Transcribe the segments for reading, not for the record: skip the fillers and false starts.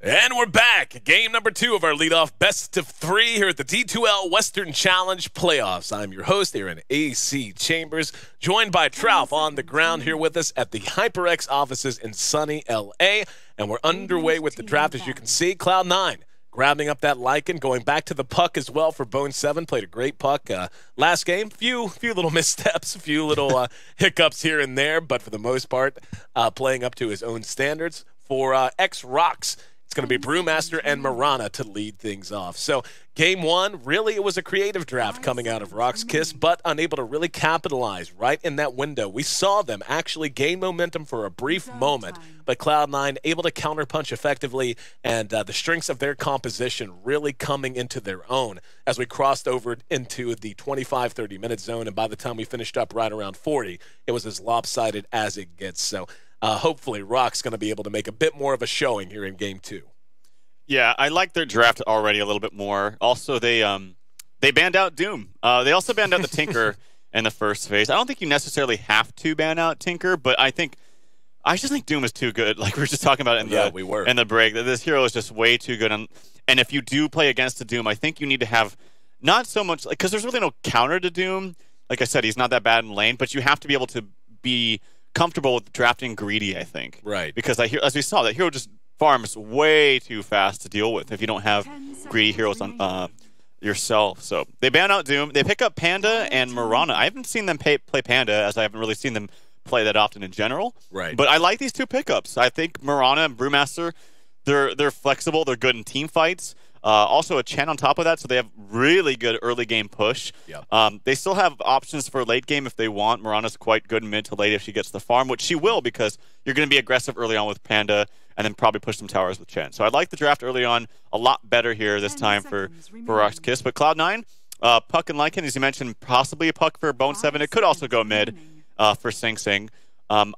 And we're back. Game number 2 of our leadoff best of 3 here at the D2L Western Challenge Playoffs. I'm your host here in AC Chambers, joined by Trout on the ground here with us at the HyperX offices in sunny LA. And we're underway with the draft, as you can see. Cloud9 grabbing up that Lycan, going back to the puck as well for Bone 7. Played a great puck last game. Few little missteps, a few little hiccups here and there, but for the most part, playing up to his own standards. For ex-RoX, it's going to be Brewmaster and Marana to lead things off. So game 1, really it was a creative draft coming out of RoX.KIS, but unable to really capitalize right in that window. We saw them actually gain momentum for a brief moment, but Cloud9 able to counterpunch effectively, and the strengths of their composition really coming into their own as we crossed over into the 25-30 minute zone, and by the time we finished up right around 40, it was as lopsided as it gets. So hopefully RoX going to be able to make a bit more of a showing here in game 2. Yeah, I like their draft already a little bit more. Also, they banned out Doom. They also banned out the Tinker in the first phase. I don't think you necessarily have to ban out Tinker, but I just think Doom is too good. Like we were just talking about in the break. This hero is just way too good. And if you do play against the Doom, I think you need to have not so much, because there's really no counter to Doom. Like I said, he's not that bad in lane, but you have to be able to be comfortable with drafting greedy, I think. Right. Because as we saw, that hero just farms way too fast to deal with if you don't have greedy heroes on yourself. So they ban out Doom. They pick up Panda and Marana. I haven't seen them play Panda, as I haven't really seen them play that often in general. Right. But I like these two pickups. I think Marana and Brewmaster, they're flexible. They're good in team fights. Also a Chen on top of that, so they have really good early game push. Yep. They still have options for late game if they want. Marana's quite good mid to late if she gets the farm, which she will, because you're going to be aggressive early on with Panda and then probably push some towers with Chen. So I like the draft early on a lot better here this time for RoX.KIS. But Cloud9, Puck and Lycan, as you mentioned, possibly a Puck for Bone 7. It could also go mid for Sing Sing. Lycan's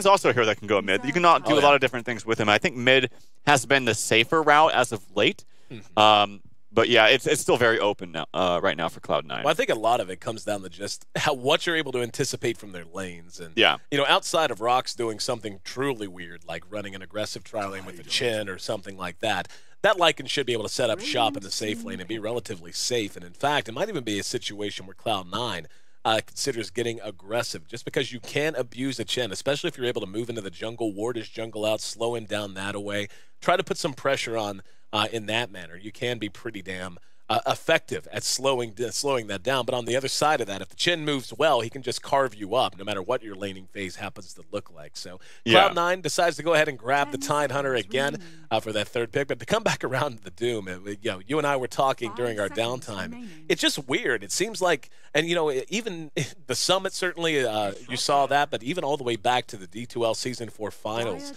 also a hero that can go mid. You can do a lot of different things with him. I think mid has been the safer route as of late. But yeah, it's still very open now, right now for Cloud9. Well, I think a lot of it comes down to just what you're able to anticipate from their lanes. And, yeah, you know, outside of RoX doing something truly weird, like running an aggressive tri lane with the Chin or something like that, that Lycan should be able to set up shop in the safe lane and be relatively safe. And in fact, it might even be a situation where Cloud9 considers getting aggressive, just because you can abuse a Chen, especially if you're able to move into the jungle, ward his jungle out, slow him down that away, try to put some pressure on in that manner. You can be pretty damn effective at slowing that down. But on the other side of that, if the Chen moves well, he can just carve you up no matter what your laning phase happens to look like. So Cloud9 decides to go ahead and grab the Tide Hunter again for that third pick. But to come back around to the Doom, you and I were talking during our downtime. It's just weird. It seems like, and even the Summit, certainly you saw that, but even all the way back to the D2L Season 4 Finals,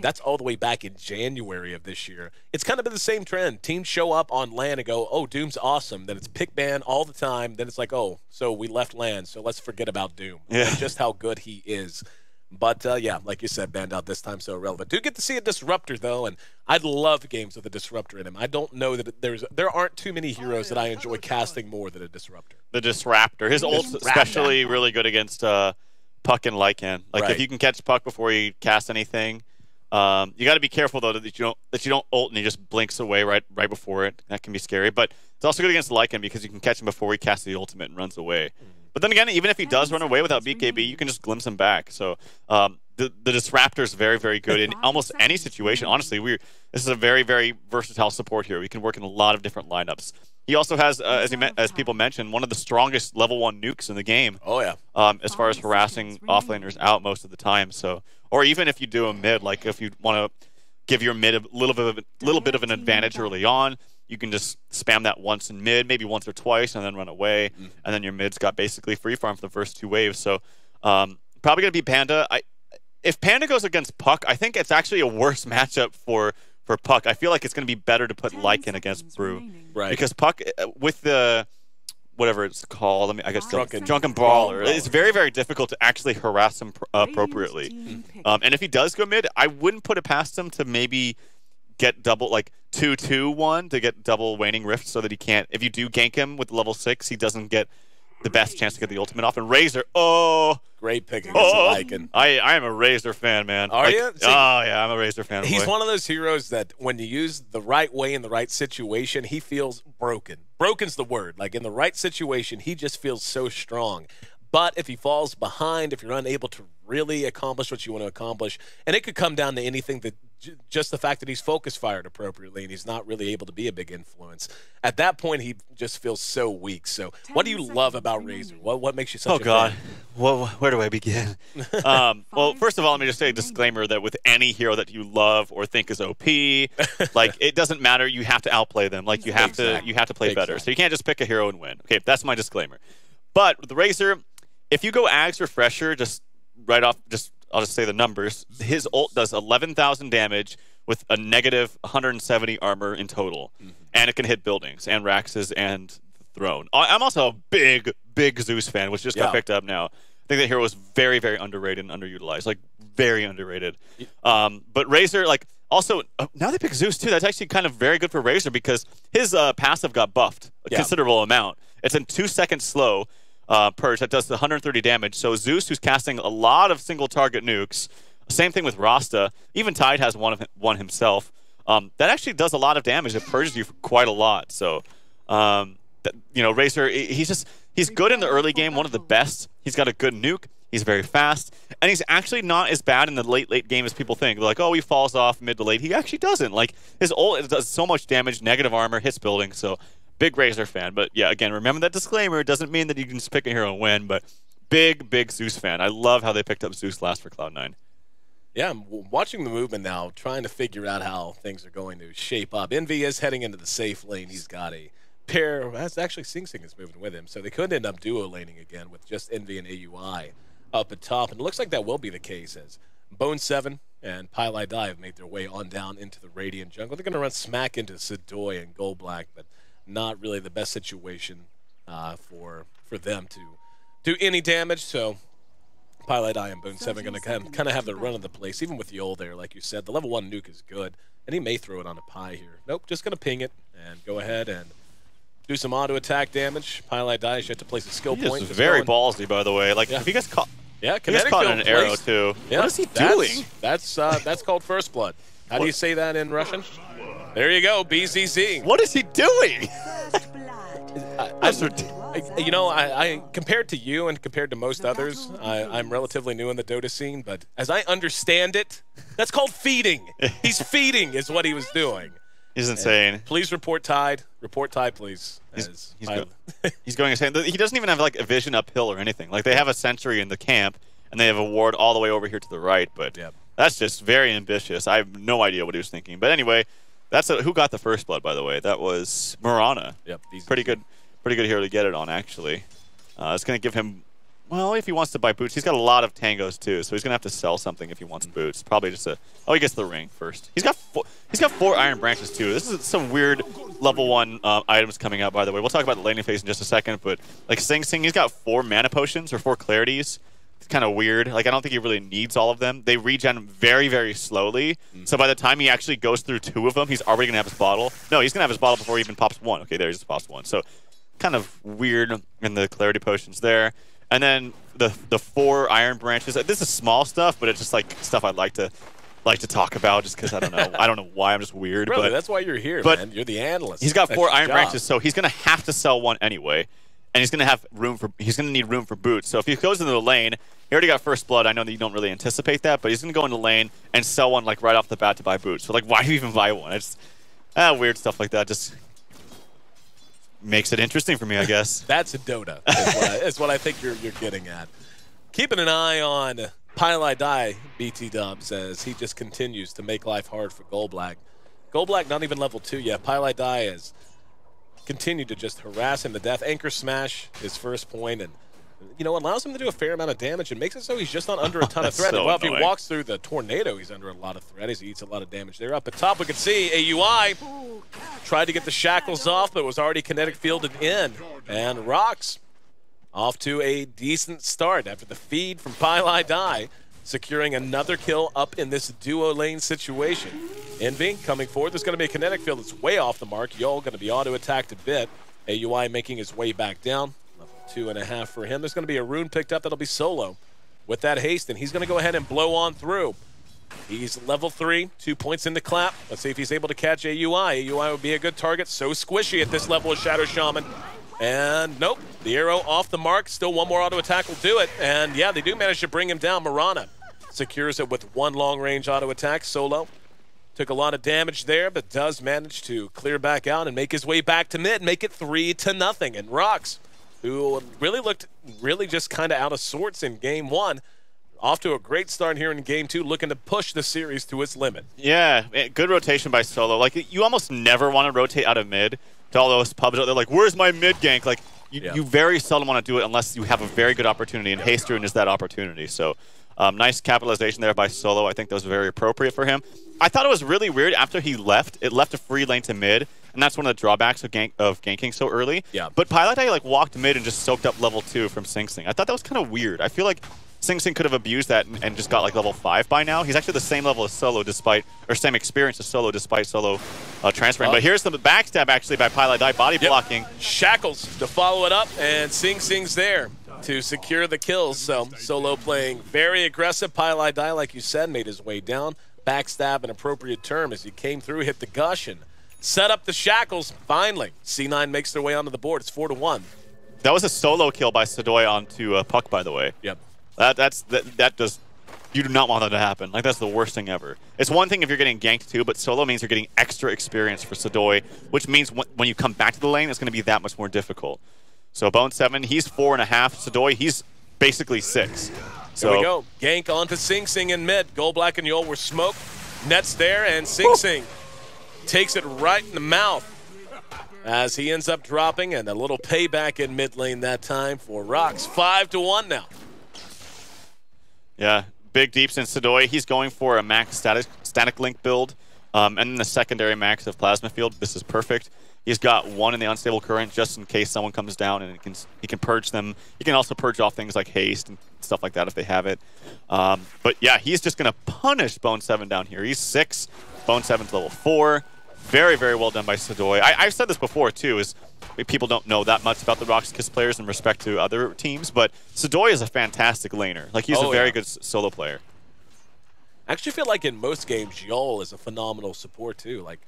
that's all the way back in January of this year. It's kind of been the same trend. Teams show up on LAN and go, oh, Doom's awesome. Then it's pick ban all the time. Then it's like, oh, so we left LAN, so let's forget about Doom. Yeah. And just how good he is. But, yeah, like you said, banned out this time, so irrelevant. Do get to see a Disruptor, though, and I'd love games with a Disruptor in him. I don't know that there aren't too many heroes that I enjoy casting more than a Disruptor. The Disruptor. His ult's especially really good against Puck and Lycan. Like, if you can catch Puck before you cast anything, you got to be careful, though, that you don't ult and he just blinks away right before it. That can be scary. But it's also good against Lycan because you can catch him before he casts the ultimate and runs away. But then again, even if he does run away without BKB, you can just glimpse him back. So the Disruptor is very, very good in almost any situation. Honestly, this is a very, very versatile support here. We can work in a lot of different lineups. He also has, as people mentioned, one of the strongest level 1 nukes in the game. Oh, yeah. As far as harassing offlaners out most of the time. So, or even if you do a mid, like if you want to give your mid a little bit of an advantage early on, you can just spam that once in mid, maybe once or twice, and then run away. And then your mid's got basically free farm for the first 2 waves. So probably going to be Panda. If Panda goes against Puck, I think it's actually a worse matchup for Puck. I feel like it's going to be better to put Lycan against Brew. Right. Because Puck, with the whatever it's called, I guess Drunken Brawler, it's very, very difficult to actually harass him appropriately. And if he does go mid, I wouldn't put it past him to maybe get double, like 2-2-1 to get double Waning Rift, so that he can't, if you do gank him with level 6, he doesn't get the best chance to get the ultimate off. And Razor, oh, Great pick against Lycan. I am a Razor fan, man. Are you? See, oh, yeah, I'm a Razor fan. He's boy. one of those heroes that when you use the right way in the right situation, he feels broken. Broken's the word. Like in the right situation, he just feels so strong. But if he falls behind, if you're unable to really accomplish what you want to accomplish, and it could come down to anything that just the fact that he's focus fired appropriately and he's not really able to be a big influence. At that point, he just feels so weak. So what do you love about Razor? What makes you such a God. fan? Well, where do I begin? Well, first of all, let me just say a disclaimer that with any hero that you love or think is OP, like it doesn't matter. You have to outplay them. Like you have to play better. So you can't just pick a hero and win. Okay, that's my disclaimer. But with the Razor, if you go Ags Refresher, just right off, I'll just say the numbers. His ult does 11,000 damage with a negative 170 armor in total. And it can hit buildings and Raxes and the throne. I'm also a big, big Zeus fan, which just got picked up now. I think that hero was very, very underrated and underutilized. Like, very underrated. But Razor, like, also, now they pick Zeus, too. That's actually kind of very good for Razor because his passive got buffed a considerable amount. It's in 2 seconds slow. Purge that does 130 damage. So Zeus, who's casting a lot of single target nukes, same thing with Rasta. Even Tide has one himself. That actually does a lot of damage. It purges you quite a lot. So, you know, Razor, he's good in the early game. One of the best. He's got a good nuke. He's very fast, and he's actually not as bad in the late game as people think. They're like, oh, he falls off mid to late. He actually doesn't. Like his ult does so much damage, negative armor, hits buildings. So. Big Razor fan, but yeah, again, remember that disclaimer. It doesn't mean that you can just pick a hero and win, but big, big Zeus fan. I love how they picked up Zeus last for Cloud9. Yeah, I'm watching the movement now, trying to figure out how things are going to shape up. Envy is heading into the safe lane. He's got a pair. That's actually Sing Sing is moving with him, so they could end up duo laning again with just Envy and AUI up at top, and it looks like that will be the case as Bone7 and Pylai Dai have made their way on down into the Radiant jungle. They're going to run smack into Sedoy and Gold Black, but not really the best situation for them to do any damage. So Pylai Dai and Bone7 going to kind of have the run of the place, even with the ult there, like you said. The level 1 nuke is good, and he may throw it on a Pi here. Nope, just going to ping it and go ahead and do some auto attack damage. Pylai Dai has yet to place a skill point. He's very ballsy, by the way. Like if he gets caught, he gets caught in an arrow too. Yeah, what is he doing? That's called First Blood. How do you say that in Russian? There you go, BCC. What is he doing? You know, I compared to you and compared to most others, I'm relatively new in the Dota scene, but as I understand it, that's called feeding. He's feeding is what he was doing. He's insane. And please report Tide. Report Tide, please. He's going insane. He doesn't even have like a vision uphill or anything. Like they have a sentry in the camp, and they have a ward all the way over here to the right, but that's just very ambitious. I have no idea what he was thinking. But anyway, that's who got the first blood, by the way. That was Mirana. Yep. Pretty good hero to get it on, actually. It's going to give him, well, if he wants to buy boots, he's got a lot of tangos too, so he's going to have to sell something if he wants boots. Probably just he gets the ring first. He's got 4 iron branches too. This is some weird level 1 items coming out, by the way. We'll talk about the laning phase in just a second, but like Sing Sing, he's got 4 mana potions or 4 clarities. It's kind of weird. Like I don't think he really needs all of them. They regen very, very slowly. So by the time he actually goes through 2 of them, he's already going to have his bottle. No, he's going to have his bottle before he even pops 1. Okay, there he just pops 1. So kind of weird in the clarity potions there. And then the 4 iron branches. This is small stuff, but it's just like stuff I'd like to talk about just because I don't know. I don't know why. I'm just weird. Really, but that's why you're here, man. You're the analyst. He's got 4 iron branches, so he's going to have to sell 1 anyway. And he's going to have he's going to need room for boots. So if he goes into the lane, he already got first blood. I know that you don't really anticipate that, but he's going to go into the lane and sell 1 like right off the bat to buy boots. So like, why do you even buy 1? It's weird stuff like that. Just makes it interesting for me, I guess. That's a Dota. Is what I think you're getting at. Keeping an eye on Pylai Dai, BT Dub says he just continues to make life hard for Gold Black. Gold Black not even level 2 yet. Pylai Dai has continued to just harass him to death. Anchor Smash, his first point, and you know, allows him to do a fair amount of damage and makes it so he's just not under a ton of threat. So well, if he walks through the tornado, he's under a lot of threat as he eats a lot of damage there. Up at top, we can see AUI tried to get the shackles off, but was already kinetic fielded in. And RoX off to a decent start after the feed from Pylai Dai, securing another kill up in this duo lane situation. Envy coming forward. There's going to be a kinetic field that's way off the mark. Yol going to be auto-attacked a bit. AUI making his way back down. Level 2.5 for him. There's going to be a rune picked up that'll be solo. with that haste, and he's going to go ahead and blow on through. He's level 3, 2 points in the clap. Let's see if he's able to catch AUI. AUI would be a good target. So squishy at this level of Shadow Shaman. And nope, the arrow off the mark. Still one more auto attack will do it. And yeah, they do manage to bring him down. Marana secures it with one long-range auto attack. Solo took a lot of damage there, but does manage to clear back out and make his way back to mid, make it 3-0. And RoX, who really looked just kind of out of sorts in game 1, off to a great start here in game 2, looking to push the series to its limit. Yeah, good rotation by Solo. Like, you almost never want to rotate out of mid to all those pubs. They're like, where's my mid gank? Like, you very seldom want to do it unless you have a very good opportunity, and Haste Rune is that opportunity. So, nice capitalization there by Solo. I think that was very appropriate for him. I thought it was really weird after he left. It left a free lane to mid, and that's one of the drawbacks of ganking so early. Yeah. But Pilotai like walked mid and just soaked up level 2 from Sing Sing. I thought that was kind of weird. I feel like Sing Sing could have abused that and just got like level 5 by now. He's actually the same level as Solo or same experience as Solo despite Solo transferring. But here's the backstab actually by Pilotai, body blocking. Shackles to follow it up, and Sing Sing's there to secure the kills. So Solo playing very aggressive. Pilotai, like you said, made his way down. Backstab, an appropriate term, as he came through, hit the gush, and set up the shackles. Finally, C9 makes their way onto the board. It's 4-1. That was a solo kill by Sadoy onto Puck, by the way. Yep. You do not want that to happen. Like, that's the worst thing ever. It's one thing if you're getting ganked too, but solo means you're getting extra experience for Sadoy, which means when you come back to the lane, it's going to be that much more difficult. So Bone 7, he's 4.5. Sadoy, he's basically 6. So here we go. Gank onto Sing Sing in mid. Gold, Black, and Yol were smoked. Nets there, and Sing Sing takes it right in the mouth as he ends up dropping, and a little payback in mid lane that time for RoX. 5-1 now. Yeah, big deeps in Sadoy. He's going for a max static link build, and then the secondary max of Plasma Field. This is perfect. He's got 1 in the unstable current just in case someone comes down, and he can purge them. He can also purge off things like haste and stuff like that if they have it. But yeah, he's just going to punish Bone 7 down here. He's 6. Bone 7's level 4. Very, very well done by Sadoy. I've said this before too, is people don't know that much about the RoX.KIS players in respect to other teams, but Sadoy is a fantastic laner. Like, he's a very good solo player. I actually feel like in most games, Yol is a phenomenal support too. Like,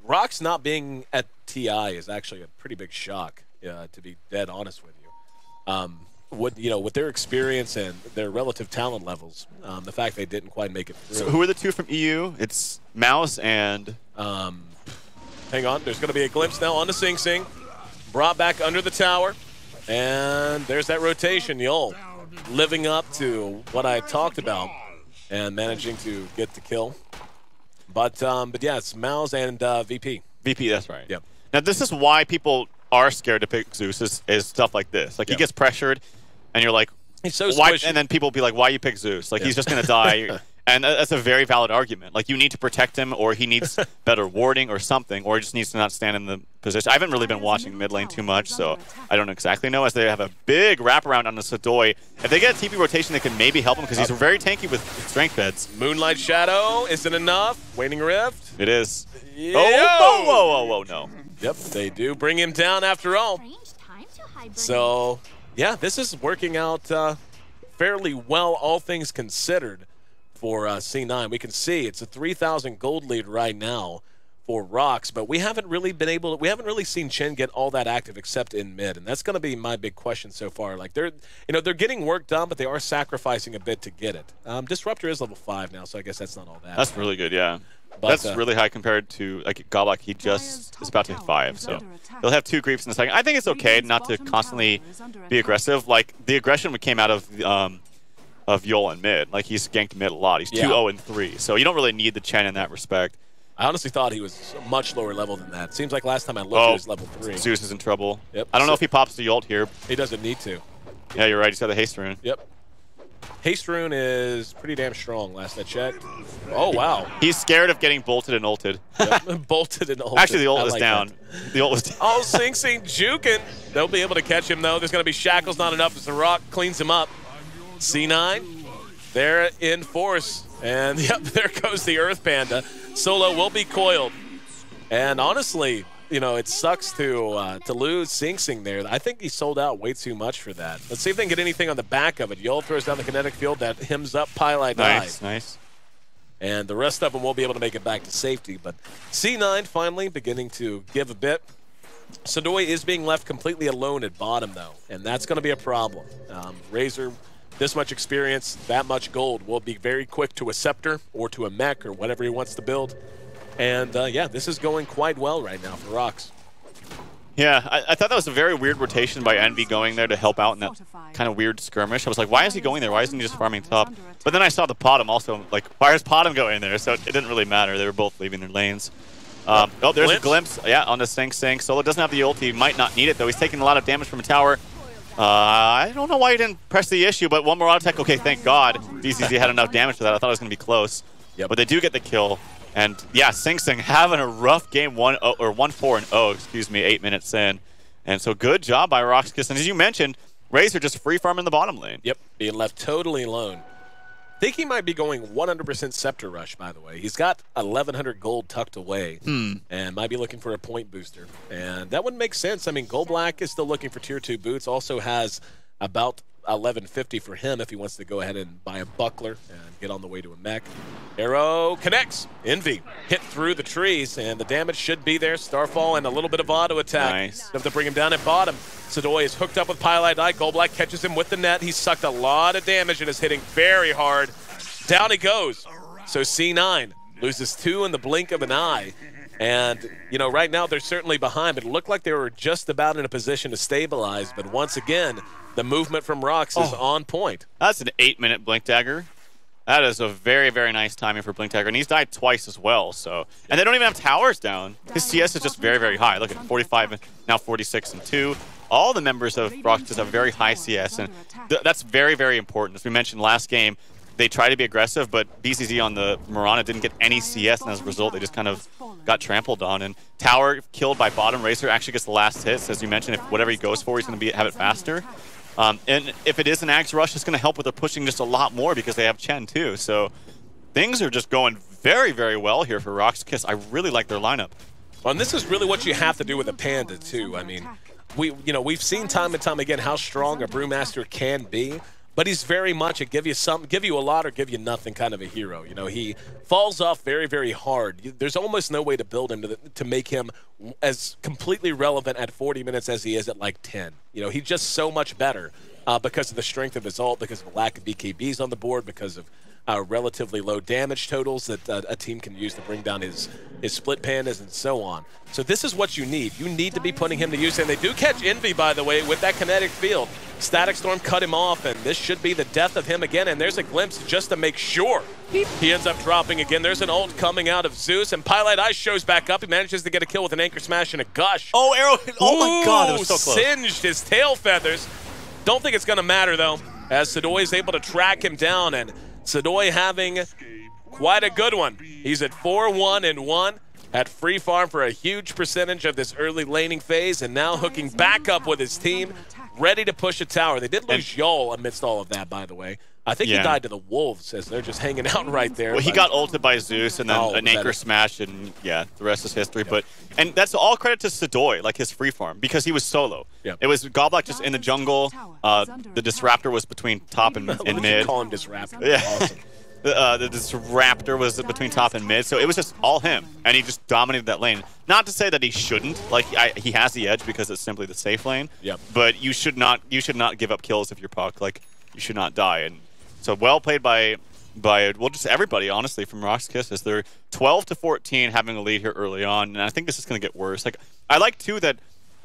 RoX not being at TI is actually a pretty big shock, to be dead honest with you. With their experience and their relative talent levels, the fact they didn't quite make it through. So who are the two from EU? It's Mouse and... hang on, there's going to be a glimpse now onto Sing Sing. Brought back under the tower. And there's that rotation. Yol living up to what I talked about and managing to get the kill. But yeah, it's Mouse and VP. VP, that's right. Yep. Now, this is why people are scared to pick Zeus is stuff like this. Like, he gets pressured, and you're like, he's so why? squishy. And then people will be like, why you pick Zeus? Like, he's just going to die. And that's a very valid argument. Like, you need to protect him, or he needs better warding or something, or he just needs to not stand in the position. I haven't really been watching mid lane too much, so I don't exactly know, as they have a big wraparound on the Sadoy. If they get a TP rotation, they can maybe help him, because he's very tanky with strength beds. Moonlight Shadow isn't enough. Waning Rift. It is. Yo! Oh, whoa, no. Yep, they do bring him down after all. So, yeah, this is working out fairly well, all things considered, for C9. We can see it's a 3,000 gold lead right now for RoX, but we haven't really seen Chen get all that active except in mid, and that's going to be my big question so far. Like, they're getting work done, but they are sacrificing a bit to get it. Disruptor is level 5 now, so I guess that's not all that. That's really good, yeah. But, that's really high compared to, like, Godlock. He just is about to hit 5, so he'll have 2 creeps in a second. I think it's okay not to constantly be aggressive. Like, the aggression came out of Yol in mid. Like, he's ganked mid a lot. He's 2-0-3, so you don't really need the Chen in that respect. I honestly thought he was much lower level than that. Seems like last time I looked, he was level 3. Zeus is in trouble. Yep. I don't know if he pops the ult here. He doesn't need to. Yeah, you're right. He's got the haste rune. Yep. Haste rune is pretty damn strong, last I checked. Oh, wow. He's scared of getting bolted and ulted. Yep. Bolted and ulted. Actually, the ult was down. The ult was down. Oh, Sing Sing juking. They'll be able to catch him, though. There's going to be shackles, not enough as the RoX cleans him up. C9, they're in force. And, yep, there goes the Earth Panda. Solo will be coiled. And honestly, you know, it sucks to lose Sing Sing there. I think he sold out way too much for that. Let's see if they can get anything on the back of it. Yol throws down the kinetic field that hems up Pylai. Nice, nice. And the rest of them won't be able to make it back to safety. But C9 finally beginning to give a bit. Sadoy is being left completely alone at bottom, though, and that's going to be a problem. Razor, this much experience, that much gold, will be very quick to a Scepter or to a mech or whatever he wants to build. And, yeah, this is going quite well right now for RoX. Yeah, I thought that was a very weird rotation by Envy going there to help out in that kind of weird skirmish. I was like, why is he going there? Why isn't he just farming top? But then I saw the Potom also, like, why is Potom going there? So it didn't really matter. They were both leaving their lanes. Oh, there's a glimpse, yeah, on the Sing Sing. Solo doesn't have the ult. He might not need it, though. He's taking a lot of damage from a tower. I don't know why he didn't press the issue, but one more auto attack. Okay, thank God. BCZ had enough damage for that. I thought it was going to be close. Yep. But they do get the kill. And, yeah, Sing Sing having a rough game, 1-4-0, excuse me, 8 minutes in. And so good job by RoX.KIS. And as you mentioned, Razor just free farming the bottom lane. Yep, being left totally alone. I think he might be going 100% Scepter Rush, by the way. He's got 1,100 gold tucked away and might be looking for a point booster. And that wouldn't make sense. I mean, Gold Black is still looking for Tier 2 boots, also has about 1150 for him if he wants to go ahead and buy a buckler and get on the way to a mech. Arrow connects. Envy hit through the trees, and the damage should be there. Starfall and a little bit of auto attack. Nice. Have to bring him down at bottom. Sadoy is hooked up with Pylai. Gold Black catches him with the net. He sucked a lot of damage and is hitting very hard. Down he goes. So C9 loses 2 in the blink of an eye. And, you know, right now they're certainly behind, but it looked like they were just about in a position to stabilize. But once again, the movement from RoX is on point. That's an 8-minute Blink Dagger. That is a very, very nice timing for Blink Dagger. And he's died twice as well. So, and they don't even have towers down. His CS is just very, very high. Look at 45, now 46 and 2. All the members of RoX have very high CS, and that's very, very important. As we mentioned last game, they tried to be aggressive, but BCZ on the Mirana didn't get any CS, and as a result, they just kind of got trampled on. And Tower killed by bottom. Razor actually gets the last hits. As you mentioned, if whatever he goes for, he's going to have it faster. And if it is an Axe Rush, it's going to help with their pushing just a lot more because they have Chen too. So things are just going very, very well here for RoX.KIS. I really like their lineup. Well, and this is really what you have to do with a Panda too. I mean, we've seen time and time again how strong a Brewmaster can be. But he's very much a give you a lot or give you nothing kind of a hero. You know, he falls off very, very hard. There's almost no way to build him to make him as completely relevant at 40 minutes as he is at like 10. You know, he's just so much better because of the strength of his ult, because of the lack of BKBs on the board, because of relatively low damage totals that a team can use to bring down his split pandas and so on. So this is what you need. You need to be putting him to use. And they do catch Envy, by the way, with that kinetic field. Static Storm cut him off, and this should be the death of him again. And there's a glimpse just to make sure he ends up dropping again. There's an ult coming out of Zeus, and Pylai shows back up. He manages to get a kill with an Anchor Smash and a Gush. Oh, Arrow! Oh my God, it was so close. Singed his tail feathers. Don't think it's going to matter, though, as Sadoy is able to track him down, and Sadoy having quite a good one. He's at 4-1-1 at free farm for a huge percentage of this early laning phase, and now hooking back up with his team, ready to push a tower. They did lose Yol amidst all of that, by the way. I think he died to the Wolves as they're just hanging out right there. Well, he got ulted by Zeus and then an Anchor Smash, and yeah, the rest is history. Yep. And that's all credit to Sadoy, like his free farm, because he was solo. Yep. It was Goblak just in the jungle. The Disruptor was between top and mid. Call him Disruptor. Yeah. Awesome. The Disruptor was between top and mid, so it was just all him, and he just dominated that lane. Not to say that he shouldn't, like he has the edge because it's simply the safe lane. Yep. But you should not give up kills if you're Puck. Like you should not die. And so well played by well, just everybody, honestly, from RoX.KIS, as they're 12-14 having a lead here early on, and I think this is going to get worse. Like I like too that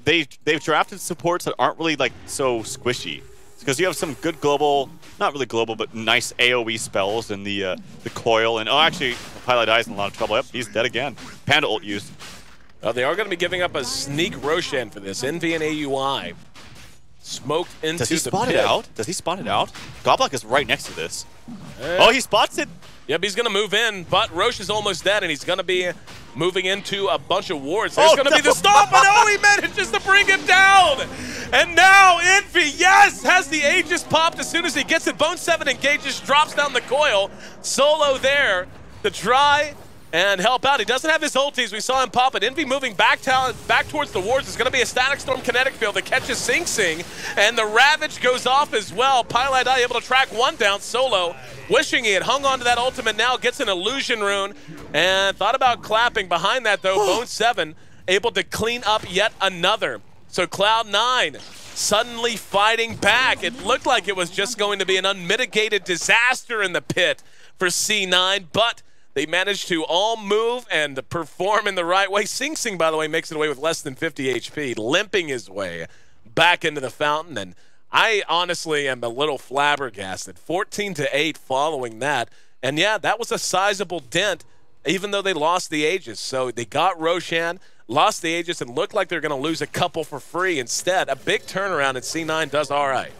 they've drafted supports that aren't really like so squishy. Because you have some good global, not really global, but nice AoE spells in the coil. And oh, actually, Pylai dies in a lot of trouble. Yep, he's dead again. Panda ult used. They are going to be giving up a sneak Roshan for this. Envy and AUI smoked into the pit. Does he spot it out? Does he spot it out? Goblak is right next to this. Oh, he spots it. Yep, he's going to move in, but Roche is almost dead, and he's going to be moving into a bunch of wards. There's going to be the stop, and oh, he manages to bring him down. And now Envy, yes, has the Aegis popped as soon as he gets it. Bone 7 engages, drops down the coil. Solo there to try and help out. He doesn't have his ultis. We saw him pop it. Envy moving back towards the wards. It's going to be a Static Storm kinetic field that catches Sing Sing, and the Ravage goes off as well. Pylai able to track one down solo, wishing he had hung on to that ultimate. Now gets an illusion rune, and thought about clapping. Behind that, though, Bone 7 able to clean up yet another. So Cloud9 suddenly fighting back. It looked like it was just going to be an unmitigated disaster in the pit for C9, but they managed to all move and perform in the right way. Sing Sing, by the way, makes it away with less than 50 HP, limping his way back into the fountain. And I honestly am a little flabbergasted. 14-8 following that. And yeah, that was a sizable dent, even though they lost the Aegis. So they got Roshan, lost the Aegis, and looked like they're going to lose a couple for free. Instead, a big turnaround, and C9 does all right.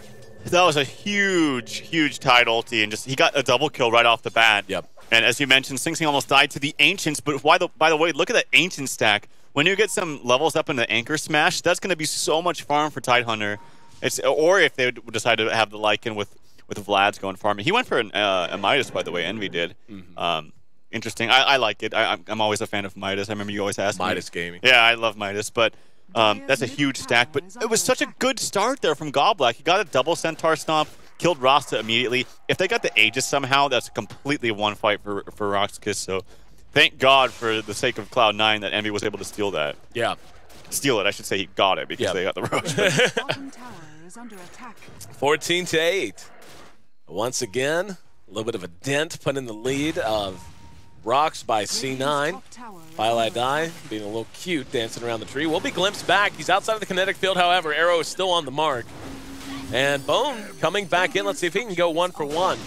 That was a huge, huge Tide ulti, and just he got a double kill right off the bat. Yep. And as you mentioned, Sing Sing almost died to the Ancients, but by the way, look at that Ancient stack. When you get some levels up in the Anchor Smash, that's going to be so much farm for Tidehunter. Or if they would decide to have the Lycan with Vlad's going farming. He went for a Midas, by the way, Envy did. Mm-hmm. Interesting. I like it. I'm always a fan of Midas. I remember you always asked Midas me. gaming. Yeah, I love Midas, but that's a huge stack. But it was such a good start there from Goblak. He got a double Centaur Stomp, killed Rasta immediately. If they got the Aegis somehow, that's completely one fight for RoX.KIS. So thank God, for the sake of Cloud9, that Envy was able to steal that. Yeah. Steal it. I should say he got it because they got the Roche. 14-8. Once again, a little bit of a dent put in the lead of RoX by C9. Pylai being a little cute, dancing around the tree. Will be glimpsed back. He's outside of the kinetic field, however. Arrow is still on the mark. And Bone coming back in. Let's see if he can go 1 for 1.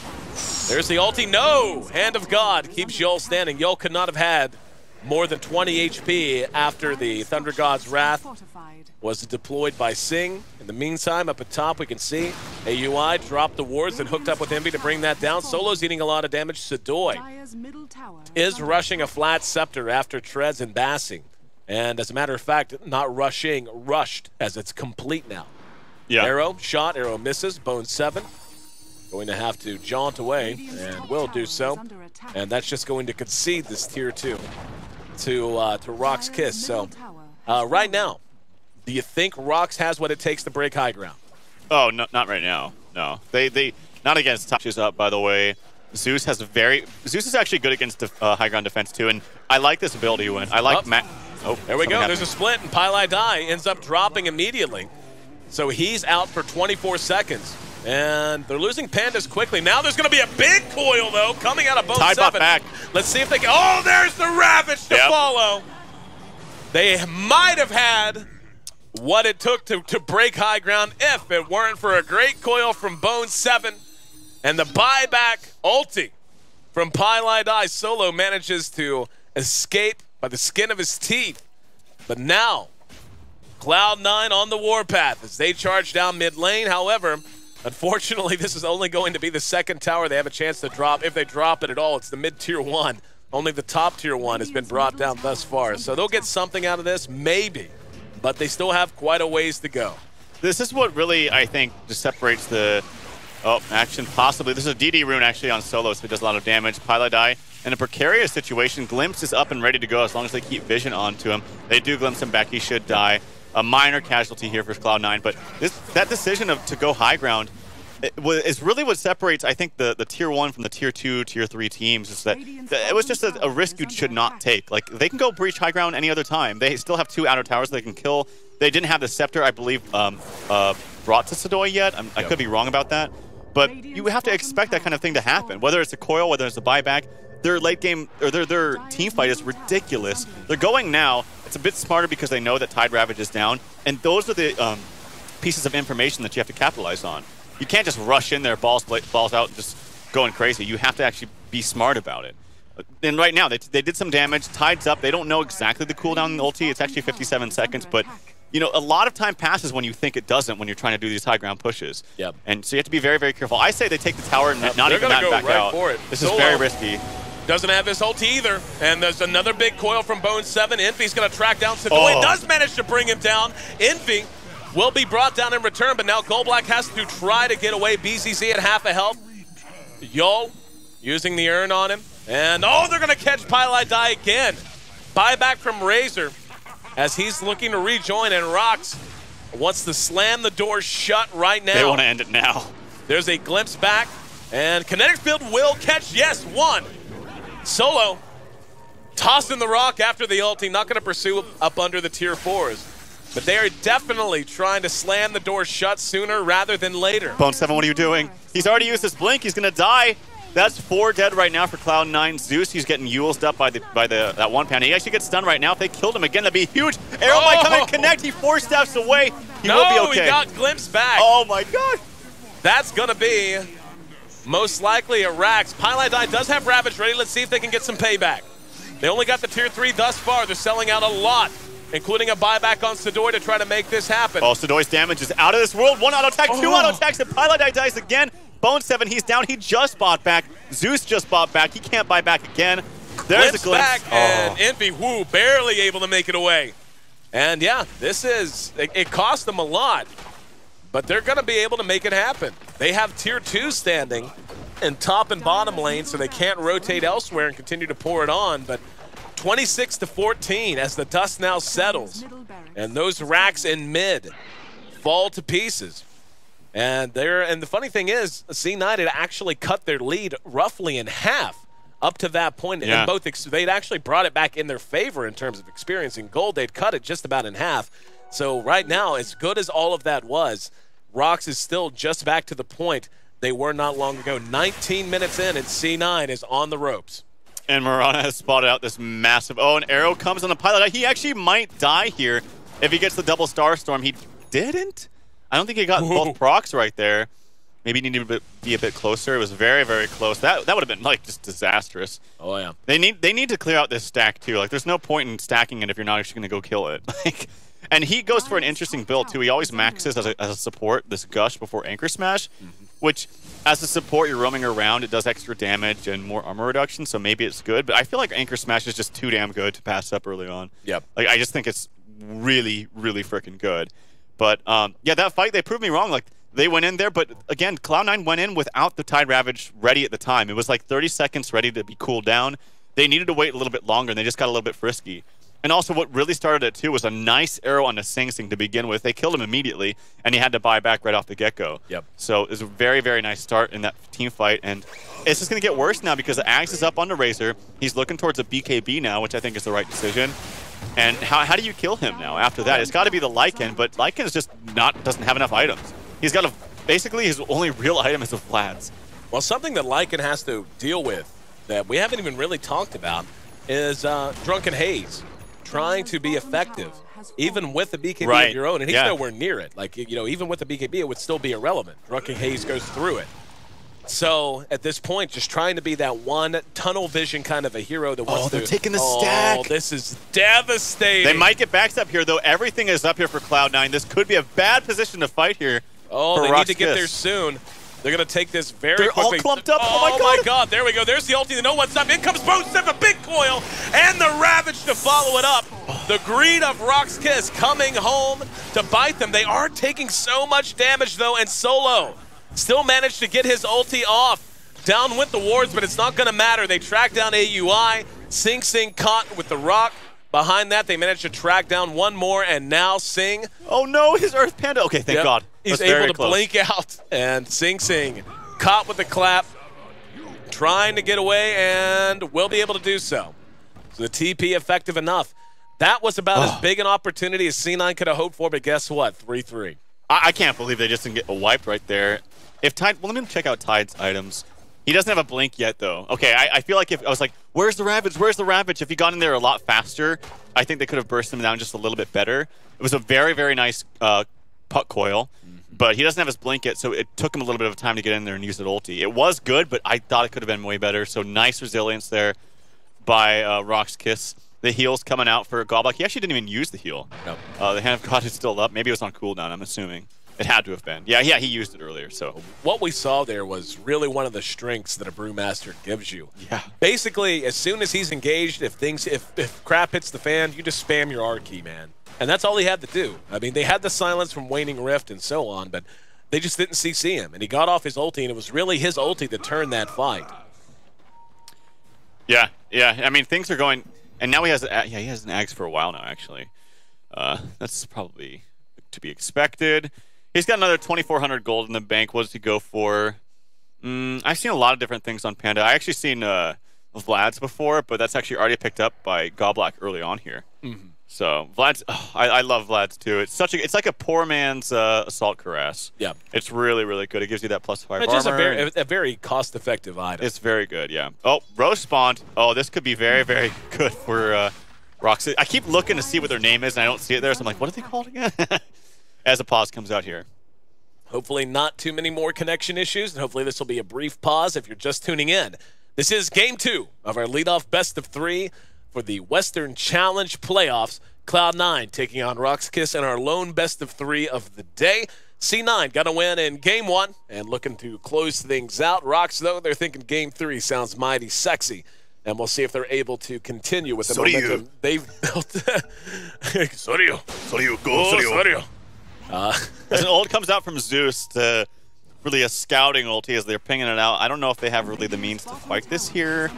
There's the ulti. No! Hand of God keeps Yol standing. Yol could not have had more than 20 HP after the Thunder God's Wrath was deployed by Sing. In the meantime, up at top, we can see AUI dropped the wards and hooked up with Envy to bring that down. Solo's eating a lot of damage. Sadoy is rushing a flat scepter after Treads and Bassing. And as a matter of fact, not rushing, rushed, as it's complete now. Yeah. Arrow, shot, arrow misses. Bone 7 going to have to jaunt away, and will do so. And that's just going to concede this tier 2 to RoX.KIS. So right now, do you think RoX has what it takes to break high ground? Oh, no, not right now. No, they not against touches up. By the way, Zeus is actually good against high ground defense too, and I like this ability he went. I like there we go. There's a split, and Pylai ends up dropping immediately. So he's out for 24 seconds. And they're losing Pandas quickly. Now there's going to be a big coil, though, coming out of Bone 7. Back. Let's see if they can. Oh, there's the Ravage to follow. They might have had what it took to break high ground if it weren't for a great coil from Bone 7. And the buyback ulti from Pylai. Solo manages to escape by the skin of his teeth. But now, Cloud9 on the warpath as they charge down mid lane. However, unfortunately, this is only going to be the second tower they have a chance to drop. If they drop it at all, it's the mid-tier 1. Only the top tier 1 has been brought down thus far. So they'll get something out of this, maybe. But they still have quite a ways to go. This is what really, I think, just separates the... Oh, action possibly. This is a DD rune actually on Solo, so it does a lot of damage. Pylai in a precarious situation. Glimpse is up and ready to go as long as they keep vision onto him. They do glimpse him back. He should die. A minor casualty here for Cloud9, but that decision to go high ground is really what separates, I think, the tier 1 from the tier 2, tier 3 teams. Is that it was just a risk you should not take. Like, they can go breach high ground any other time. They still have 2 outer towers they can kill. They didn't have the scepter, I believe, brought to Sadoy yet. I could be wrong about that. But you have to expect that kind of thing to happen. Whether it's a coil, whether it's a buyback, their late game, or their team fight is ridiculous. They're going now. It's a bit smarter because they know that Tide Ravage is down. And those are the pieces of information that you have to capitalize on. You can't just rush in there, balls out, and just going crazy. You have to actually be smart about it. And right now, they did some damage. Tide's up. They don't know exactly the cooldown on the ulti. It's actually 57 seconds, but you know, a lot of time passes when you think it doesn't when you're trying to do these high ground pushes. Yep. And so you have to be very, very careful. I say they take the tower and not even that back out. For it. This is very risky. Doesn't have his ulti either. And there's another big coil from Bone 7. Envy's going to track down Sadoy. Does manage to bring him down. Envy will be brought down in return, but now Goldblack has to try to get away. BZZ at half a health. Yol using the urn on him. And, oh, they're going to catch Pilot Die again. Buyback from Razor as he's looking to rejoin, and RoX wants to slam the door shut right now. They want to end it now. There's a glimpse back, and Kinetic Field will catch, yes, one. Solo tossing the rock after the ulti, not going to pursue up under the tier 4s. But they are definitely trying to slam the door shut sooner rather than later. Bone7, what are you doing? He's already used his blink. He's going to die. That's 4 dead right now for Cloud9. Zeus, he's getting Yulesed up by that one pound. He actually gets stunned right now. If they killed him again, that'd be huge. Arrow might come and connect. He 4 steps away. He will be okay. He got glimpsed back. Oh my god. That's going to be most likely a Rax. Pilot Die does have Ravage ready. Let's see if they can get some payback. They only got the tier 3 thus far. They're selling out a lot, including a buyback on Sidoi to try to make this happen. Oh, Sidoi's damage is out of this world. 1 auto attack, 2 auto attacks, and Pilot Die dies again. Bone7, he's down. He just bought back. Zeus just bought back. He can't buy back again. There's a glimpse. Back, and Envy, woo, barely able to make it away. And yeah, this is, it cost them a lot, but they're going to be able to make it happen. They have tier 2 standing in top and bottom lane, so they can't rotate elsewhere and continue to pour it on, but 26-14 as the dust now settles, and those racks in mid fall to pieces. And the funny thing is, C9 had actually cut their lead roughly in half up to that point. Yeah. And they'd actually brought it back in their favor in terms of experiencing gold. They'd cut it just about in half. So right now, as good as all of that was, RoX is still just back to the point they were not long ago. 19 minutes in, and C9 is on the ropes. And Marana has spotted out this massive... Oh, an arrow comes on the Pilot. He actually might die here if he gets the double Star Storm. He didn't? I don't think he got both procs right there. Maybe he needed to be a bit closer. It was very, very close. That would have been, like, just disastrous. Oh, yeah. They need to clear out this stack, too. Like, there's no point in stacking it if you're not actually going to go kill it. Like, and he goes for an interesting build, too. He always maxes as a support this Gush before Anchor Smash, which, as a support, you're roaming around. It does extra damage and more armor reduction, so maybe it's good. But I feel like Anchor Smash is just too damn good to pass up early on. Yep. Like, I just think it's really, really freaking good. But, yeah, that fight, they proved me wrong. Like, they went in there, but, again, Cloud9 went in without the Tide Ravage ready at the time. It was like 30 seconds ready to be cooled down. They needed to wait a little bit longer, and they just got a little bit frisky. And also, what really started it, too, was a nice arrow on the Sing Sing to begin with. They killed him immediately, and he had to buy back right off the get-go. Yep. So it was a very, very nice start in that team fight, and it's just going to get worse now because the Axe is up on the Razor. He's looking towards a BKB now, which I think is the right decision. And how do you kill him now after that? It's got to be the Lycan, but Lycan is just doesn't have enough items. He's got basically his only real item is the Vlads. Well, something that Lycan has to deal with that we haven't even really talked about is Drunken Haze trying to be effective, even with the BKB of your own, and he's nowhere near it. Like, you know, even with the BKB, it would still be irrelevant. Drunken Haze goes through it. So, at this point, just trying to be that one tunnel vision kind of a hero that wants to... they're taking the stack. Oh, this is devastating. They might get backs up here, though. Everything is up here for Cloud9. This could be a bad position to fight here. Oh, they need to get there soon. They're going to take this very quickly. They're all clumped up. Oh, my God. There we go. There's the ulti. No one's up. In comes Bone7, a big coil, and the Ravage to follow it up. The greed of RoX.KIS coming home to bite them. They are taking so much damage, though, and Solo still managed to get his ulti off. Down with the wards, but it's not going to matter. They track down AUI. Sing Sing caught with the rock. Behind that, they managed to track down one more, and now Sing. Oh, no, his Earth Panda. Okay, thank God. He's able to blink out, and Sing Sing caught with the clap, trying to get away, and will be able to do so. So the TP effective enough. That was about as big an opportunity as C9 could have hoped for, but guess what? 3-3. I can't believe they just didn't get wiped right there. If Tide, well, let me check out Tide's items. He doesn't have a blink yet, though. Okay, I feel like if I was like, where's the Ravage? Where's the Ravage? If he got in there a lot faster, I think they could have burst him down just a little bit better. It was a very, very nice puck coil, but he doesn't have his blink yet, so it took him a little bit of time to get in there and use that ulti. It was good, but I thought it could have been way better, so nice resilience there by RoX.KIS. The heal's coming out for Goblock. He actually didn't even use the heal. Nope. The Hand of God is still up. Maybe it was on cooldown, I'm assuming. It had to have been. Yeah, he used it earlier, so. What we saw there was really one of the strengths that a Brewmaster gives you. Yeah. Basically, as soon as he's engaged, if crap hits the fan, you just spam your R key, man. And that's all he had to do. I mean, they had the silence from Waning Rift and so on, but they just didn't CC him. And he got off his ulti, and it was really his ulti that turned that fight. Yeah, yeah. I mean, things are going, and now he has an Ags for a while now. Actually, that's probably to be expected. He's got another 2,400 gold in the bank. What does he go for? I've seen a lot of different things on Panda. I actually seen Vlad's before, but that's actually already picked up by Goblack early on here. So Vlad's, I love Vlad's too. It's like a poor man's assault cuirass. Yeah, it's really really good. It gives you that +5 armor. It's just a very cost-effective item. It's very good. Yeah. Oh, Rose spawned. Oh, this could be very very good for RoX. I keep looking to see what their name is, and I don't see it there. So I'm like, what are they called again? As a pause comes out here. Hopefully not too many more connection issues, and hopefully this will be a brief pause if you're just tuning in. This is Game 2 of our leadoff best-of-3 for the Western Challenge Playoffs. Cloud9 taking on HyperX in our lone best-of-3 of the day. C9 got a win in Game 1 and looking to close things out. RoX, though, they're thinking Game 3 sounds mighty sexy. And we'll see if they're able to continue with the momentum they've built. Soryu. Soryu, go Soryu. As an ult comes out from Zeus to really a scouting ulti as they're pinging it out. I don't know if they have really the means to fight this here,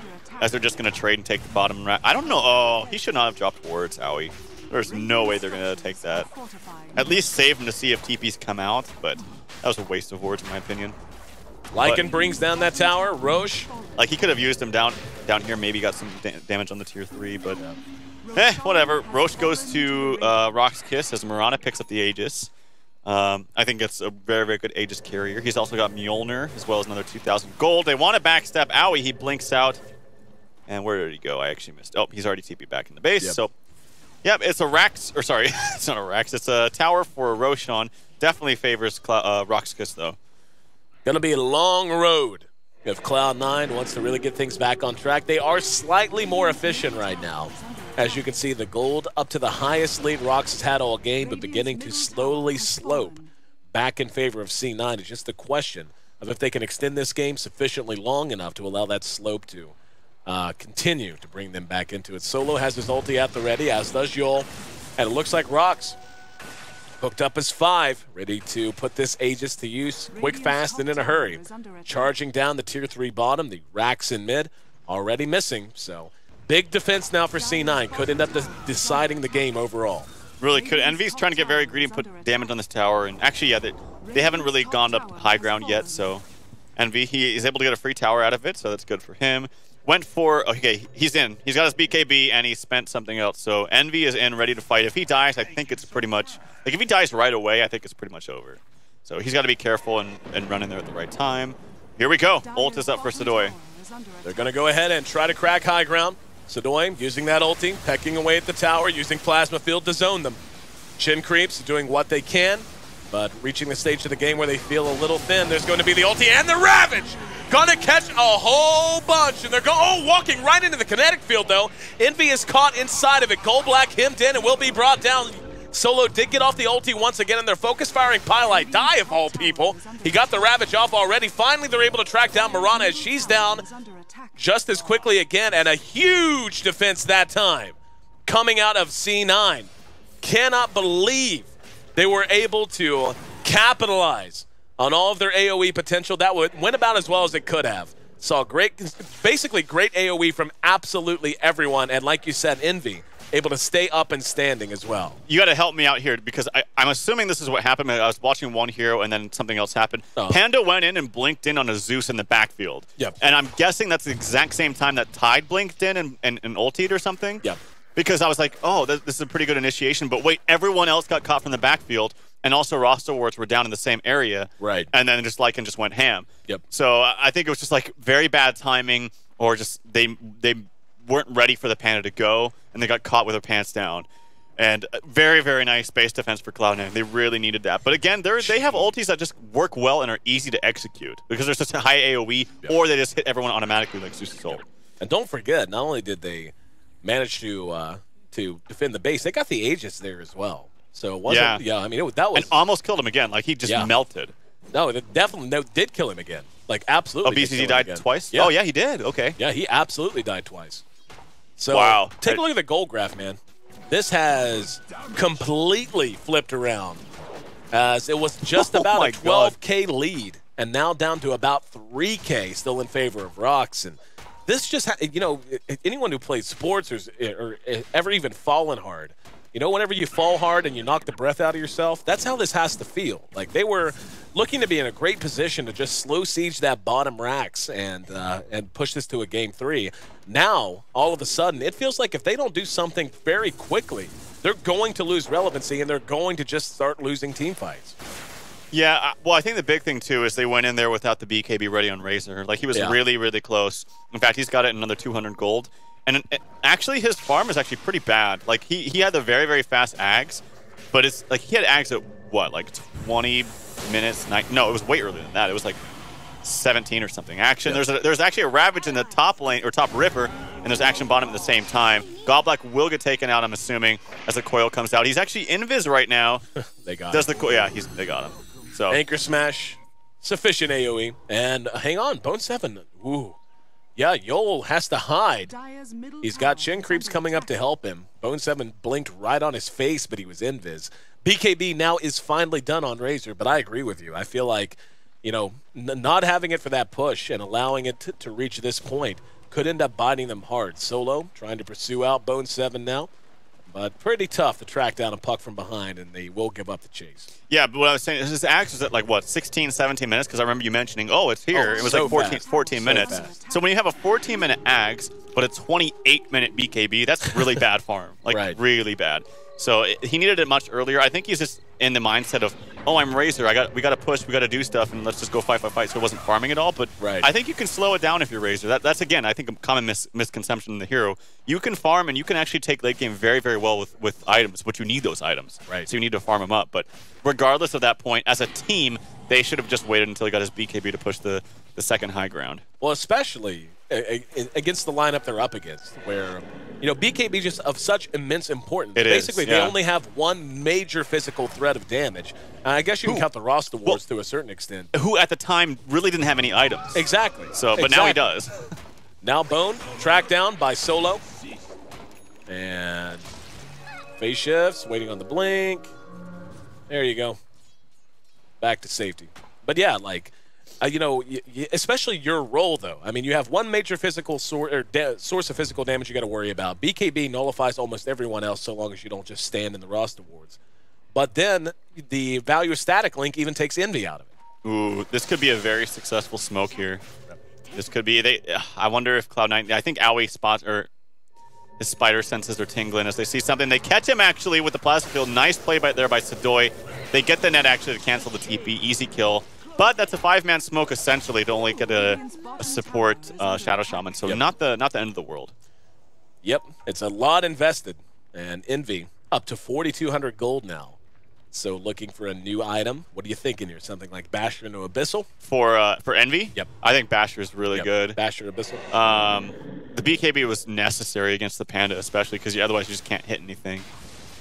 as they're just going to trade and take the bottom rack. I don't know. Oh, he should not have dropped wards, Owie. There's no way they're going to take that. At least save him to see if TPs come out, but that was a waste of wards in my opinion. Lycan brings down that tower. Roche. Like, he could have used him down here, maybe got some damage on the tier 3, but whatever. Roche goes to HyperX as Mirana picks up the Aegis. I think it's a very, very good Aegis carrier. He's also got Mjolnir, as well as another 2,000 gold. They want to backstep Owie. He blinks out. And where did he go? I actually missed. Oh, he's already TP'd back in the base. Yep. So, yep, it's a Rax. Or sorry, it's not a Rax. It's a tower for Roshan. Definitely favors HyperX, though. Gonna be a long road if Cloud9 wants to really get things back on track. They are slightly more efficient right now. As you can see, the gold up to the highest lead RoX has had all game, but beginning to slowly slope back in favor of C9. It's just a question of if they can extend this game sufficiently long enough to allow that slope to continue to bring them back into it. Solo has his ulti at the ready, as does Yul, and it looks like RoX hooked up as 5, ready to put this Aegis to use quick, fast, and in a hurry. Charging down the tier 3 bottom, the Rax in mid, already missing, so big defense now for C9. Could end up deciding the game overall. Really could. Envy's trying to get very greedy and put damage on this tower. And actually, yeah, they haven't really gone up high ground yet. So Envy, he is able to get a free tower out of it. So that's good for him. Went for, okay, he's in. He's got his BKB and he spent something else. So Envy is in, ready to fight. If he dies, I think it's pretty much, like if he dies right away, I think it's pretty much over. So he's got to be careful and run in there at the right time. Here we go. Ult is up for Sadoy. They're going to go ahead and try to crack high ground. Sadoy using that ulti, pecking away at the tower, using Plasma Field to zone them. Chin creeps doing what they can, but reaching the stage of the game where they feel a little thin. There's going to be the ulti and the Ravage. Gonna catch a whole bunch, and they're walking right into the kinetic field, though. Envy is caught inside of it. Goldblack hemmed in and will be brought down. Solo did get off the ulti once again, and they're focus-firing Pylite. Die, of all people. He got the Ravage off already. Finally, they're able to track down Mirana as she's down just as quickly again, and a huge defense that time coming out of C9. Cannot believe they were able to capitalize on all of their AoE potential. That went about as well as it could have. Saw basically great AoE from absolutely everyone, and like you said, Envy able to stay up and standing as well. You got to help me out here because I'm assuming this is what happened. I was watching one hero and then something else happened. Panda went in and blinked in on a Zeus in the backfield. Yep. And I'm guessing that's the exact same time that Tide blinked in and ultied or something. Yep. Because I was like, oh, this is a pretty good initiation. But wait, everyone else got caught from the backfield. And also roster wards were down in the same area. Right. And then just Lycan just went ham. Yep. So I think it was just like very bad timing, or just they weren't ready for the Panda to go, and they got caught with their pants down. And very, very nice base defense for Cloud9. They really needed that. But again, they have ultis that just work well and are easy to execute because they're such a high AoE, or they just hit everyone automatically like Zeus's ult. And don't forget, not only did they manage to defend the base, they got the Aegis there as well. So it wasn't, I mean, that was... And almost killed him again. Like, he just melted. No, it definitely did kill him again. Like, absolutely. Oh, BCZ died twice? Yeah. Oh, yeah, he did. Okay. Yeah, he absolutely died twice. So, wow. Take a look at the goal graph, man. This has completely flipped around. As it was just about a 12K lead, and now down to about 3K, still in favor of RoX. And this just, you know, anyone who plays sports or ever even fallen hard, you know, whenever you fall hard and you knock the breath out of yourself, that's how this has to feel. Like they were looking to be in a great position to just slow siege that bottom racks and push this to a game 3. Now, all of a sudden, it feels like if they don't do something very quickly, they're going to lose relevancy and they're going to just start losing team fights. Yeah, well, I think the big thing, too, is they went in there without the BKB ready on Razor. Like, he was really, really close. In fact, he's got it in another 200 gold. And actually, his farm is actually pretty bad. Like, he had the very, very fast Ags, but it's like he had Ags at, what, like 20 minutes? No, it was way earlier than that. It was like 17 or something. Action. Yeah. There's actually a Ravage in the top lane, or top Ripper, and there's Action bottom at the same time. Godblack will get taken out, I'm assuming, as the coil comes out. He's actually invis right now. They got him. Yeah, they got him. So Anchor Smash, sufficient AoE. And hang on, Bone 7. Ooh. Yeah, Yol has to hide. He's got Shin Creeps coming up to help him. Bone 7 blinked right on his face, but he was invis. BKB now is finally done on Razor, but I agree with you. I feel like, you know, not having it for that push and allowing it to reach this point could end up biting them hard. Solo trying to pursue out Bone 7 now. But pretty tough to track down a puck from behind, and they will give up the chase. Yeah, but what I was saying is his Axe was at like, what, 16, 17 minutes? Because I remember you mentioning, oh, it's here. It was so like 14 minutes. Fast. So when you have a 14-minute Axe, but a 28-minute BKB, that's really bad farm. Like, really bad. So he needed it much earlier. I think he's just in the mindset of, oh, I'm Razor. We got to push. We got to do stuff, and let's just go fight. So he wasn't farming at all. But I think you can slow it down if you're Razor. That's again, I think, a common misconception in the hero. You can farm, and you can actually take late game very, very well with items, but you need those items. So you need to farm them up. But regardless of that point, as a team, they should have just waited until he got his BKB to push the second high ground. Well, especially against the lineup they're up against, where, you know, BKB just of such immense importance. Basically, they only have one major physical threat of damage. I guess you can count the roster wars to a certain extent. Who at the time really didn't have any items. Exactly. So, but now he does. Now Bone tracked down by Solo. And phase shifts, waiting on the blink. There you go. Back to safety. But yeah, like, you know, especially your role, though. I mean, you have one major physical source of physical damage you got to worry about. BKB nullifies almost everyone else so long as you don't just stand in the roster wards. But then the value of static link even takes Envy out of it. Ooh, this could be a very successful smoke here. This could be. I wonder if Cloud9. I think Aoi spots or his spider senses are tingling as they see something. They catch him actually with the plasma field. Nice play there by Sadoy. They get the net actually to cancel the TP. Easy kill. But that's a 5-man smoke essentially to only get a support Shadow Shaman. So not the end of the world. Yep, it's a lot invested. And Envy up to 4,200 gold now. So looking for a new item. What are you thinking here? Something like Basher into Abyssal? For Envy? Yep. I think Basher is really good. Basher Abyssal. The BKB was necessary against the Panda, especially because otherwise you just can't hit anything.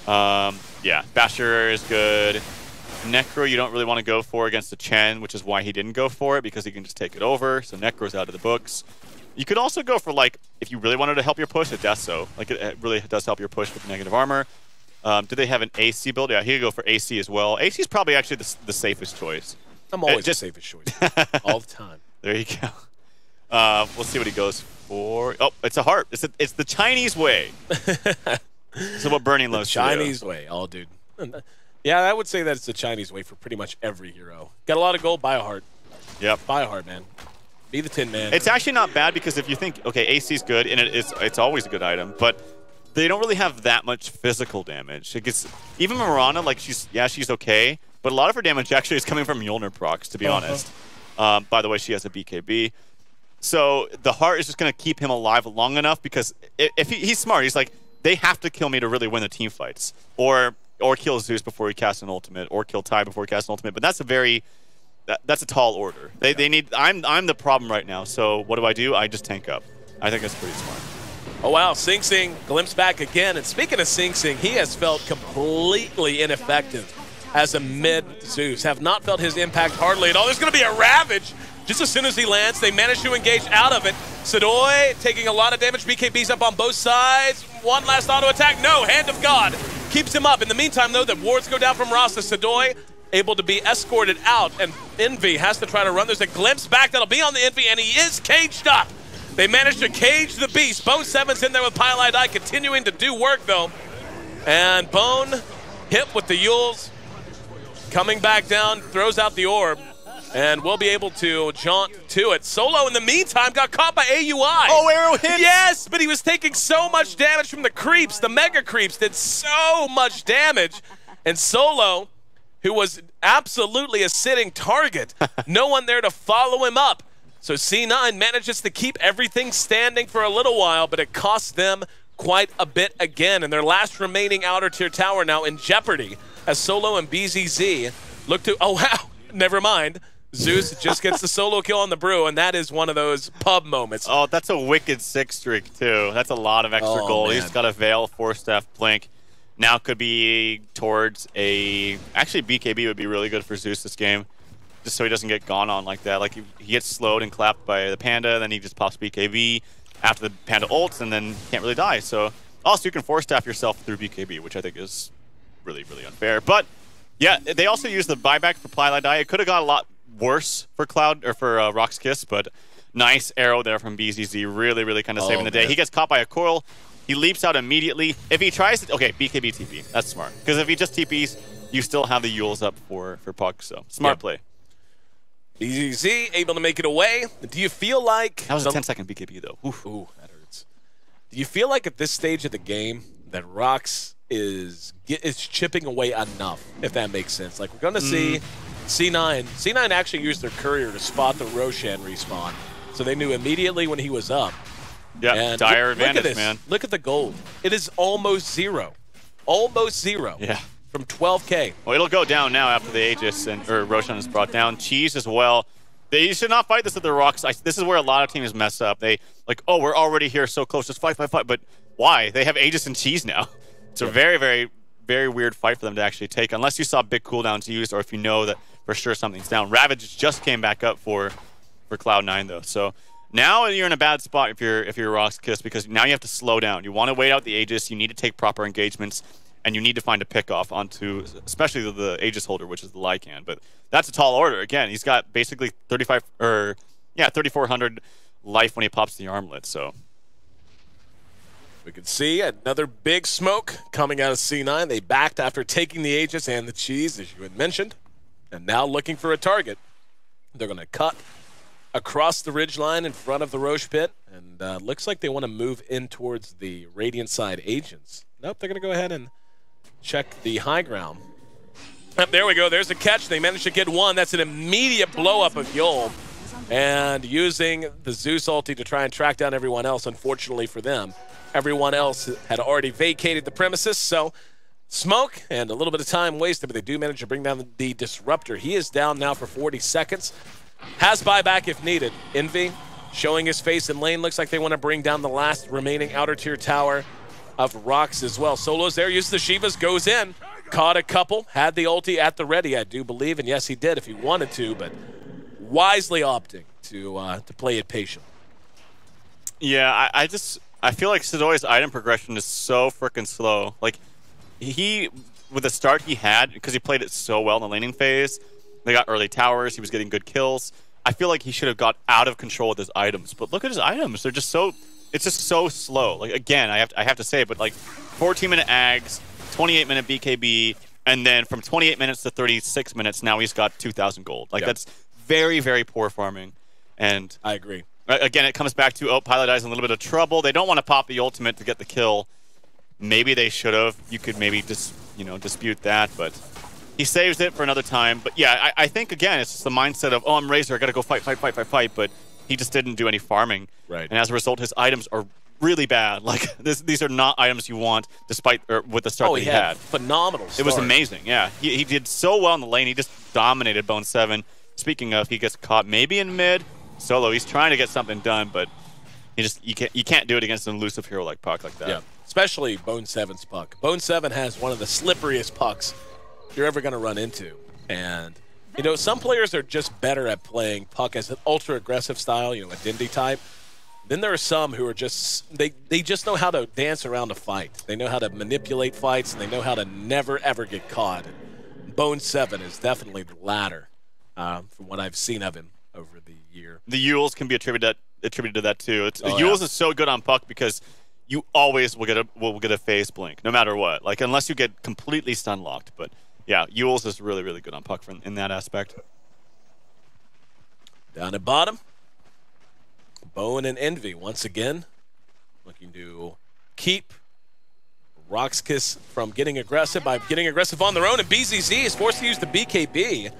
Yeah, Basher is good. Necro you don't really want to go for against the Chen, which is why he didn't go for it, because he can just take it over. So Necro's out of the books. You could also go for, like, if you really wanted to help your push, it does so. Like, it really does help your push with negative armor. Do they have an AC build? Yeah, he could go for AC as well. AC is probably actually the safest choice. I'm always the safest choice. All the time. There you go. We'll see what he goes for. Oh, it's a heart. It's the Chinese way. So what Burning loves. Chinese way. Oh, dude. Yeah, I would say that it's the Chinese way for pretty much every hero. Got a lot of gold, buy a heart. Yep. Buy a heart, man. Be the Tin Man. It's actually not bad because if you think, okay, AC's good, and it's always a good item, but they don't really have that much physical damage. It gets, even Mirana, like, she's okay, but a lot of her damage actually is coming from Mjolnir procs, to be honest. By the way, she has a BKB. So the heart is just going to keep him alive long enough because if he's smart, he's like, they have to kill me to really win the team fights. Or kill Zeus before he casts an ultimate, or kill Ty before he casts an ultimate. But that's a tall order. They need. I'm the problem right now. So what do? I just tank up. I think that's pretty smart. Oh wow, Sing Sing glimpse back again. And speaking of Sing Sing, he has felt completely ineffective as a mid Zeus. Have not felt his impact hardly at all. There's going to be a Ravage. Just as soon as he lands, they manage to engage out of it. Sadoy taking a lot of damage. BKB's up on both sides. One last auto attack. No, Hand of God keeps him up. In the meantime, though, the wards go down from Rasta. Sadoy able to be escorted out, and Envy has to try to run. There's a glimpse back that'll be on the Envy, and he is caged up. They managed to cage the beast. Bone 7's in there with Pile Die, continuing to do work, though. And Bone hit with the Yules. Coming back down, throws out the orb. And we'll be able to jaunt to it. Solo, in the meantime, got caught by AUI. Oh, arrow hit! Yes, but he was taking so much damage from the creeps. The mega creeps did so much damage. And Solo, who was absolutely a sitting target, no one there to follow him up. So C9 manages to keep everything standing for a little while, but it costs them quite a bit again. And their last remaining outer tier tower now in jeopardy as Solo and BZZ look to, oh wow, never mind. Zeus just gets the solo kill on the Brew, and that is one of those pub moments. Oh, that's a wicked 6 streak, too. That's a lot of extra gold. Man. He's got a Veil, 4-staff Blink. Now could be towards a... Actually, BKB would be really good for Zeus this game, just so he doesn't get gone on like that. Like, he gets slowed and clapped by the Panda, then he just pops BKB after the Panda ults, and then can't really die. So, also, you can 4-staff yourself through BKB, which I think is really, really unfair. But, yeah, they also use the buyback for Ply Die. It could have got a lot worse for Cloud or for RoX.KIS, but nice arrow there from BZZ, really kind of saving the day. He gets caught by a coil. He leaps out immediately. If he tries to, okay, BKB TP. That's smart. Because if he just TPs, you still have the Yules up for Puck. So smart play. BZZ able to make it away. Do you feel like that was a 10-second BKB though? Oof. Ooh, that hurts. Do you feel like at this stage of the game that RoX is chipping away enough, if that makes sense? Like, we're going to see C9. C9 actually used their courier to spot the Roshan respawn, so they knew immediately when he was up. Yeah, and dire look at advantage, this. man. Look at the gold. It is almost zero. Almost zero. Yeah. From 12K. Well, it'll go down now after the Aegis or Roshan is brought down. Cheese as well. They should not fight this at the RoX. This is where a lot of teams mess up. They like, oh, we're already here so close. Just fight. But why? They have Aegis and Cheese now. It's a very weird fight for them to actually take, unless you saw big cooldowns used or if you know that for sure something's down. Ravage just came back up for Cloud9 though. So now you're in a bad spot if you're RoX.KIS, because now you have to slow down. You want to wait out the Aegis. You need to take proper engagements. And you need to find a pickoff onto, especially the Aegis holder, which is the Lycan. But that's a tall order. Again, he's got basically 3,400 life when he pops the armlet. So we can see another big smoke coming out of C9. They backed after taking the Aegis and the Cheese, as you had mentioned, and now looking for a target. They're going to cut across the ridgeline in front of the Roche pit, and looks like they want to move in towards the Radiant side agents. Nope, they're going to go ahead and check the high ground. There we go. There's a catch. They managed to get one. That's an immediate blow-up of Yul. And using the Zeus ulti to try and track down everyone else, unfortunately for them, everyone else had already vacated the premises. So smoke and a little bit of time wasted, but they do manage to bring down the Disruptor. He is down now for 40 seconds. Has buyback if needed. Envy showing his face in lane. Looks like they want to bring down the last remaining outer tier tower of RoX as well. Solo's there, uses the Shivas, goes in, caught a couple, had the ulti at the ready, I do believe, and yes, he did if he wanted to, but wisely opting to play it patient. Yeah, I feel like Sidoi's item progression is so freaking slow. Like, with the start he had, because he played it so well in the laning phase, they got early towers, he was getting good kills. I feel like he should have got out of control with his items, but look at his items, they're just so... It's just so slow. Like, again, I have to say it, but like 14-minute ags, 28-minute BKB, and then from 28 minutes to 36 minutes, now he's got 2,000 gold. Like, that's very poor farming. And I agree. Again, it comes back to, Pilot Eye's in a little bit of trouble. They don't want to pop the ultimate to get the kill. Maybe they should have. You could maybe just, dispute that, but he saves it for another time. But yeah, I think, again, it's just the mindset of, oh, I'm Razor, I got to go fight, but he just didn't do any farming. Right. And as a result, his items are really bad. Like, these are not items you want, despite with the start that he had. Phenomenal start. It was amazing, yeah. He did so well in the lane. He just dominated Bone 7. Speaking of, he gets caught maybe in mid. Solo, he's trying to get something done, but you can't do it against an elusive hero like Puck like that. Yeah, especially Bone 7's Puck. Bone 7 has one of the slipperiest Pucks you're ever going to run into. And some players are just better at playing Puck as an ultra-aggressive style, a Dindy type. Then there are some who are just, they just know how to dance around a fight. They know how to manipulate fights, and they know how to never, ever get caught. Bone 7 is definitely the latter from what I've seen of him over the year. The Yules can be attributed attributed to that too. Yules is so good on Puck because you always will get a phase blink, no matter what. Like, unless you get completely stun locked. But yeah, Yules is really, really good on Puck in that aspect. Down at bottom, Bowen and Envy once again looking to keep RoX.KIS from getting aggressive by getting aggressive on their own, and BZZ is forced to use the BKB.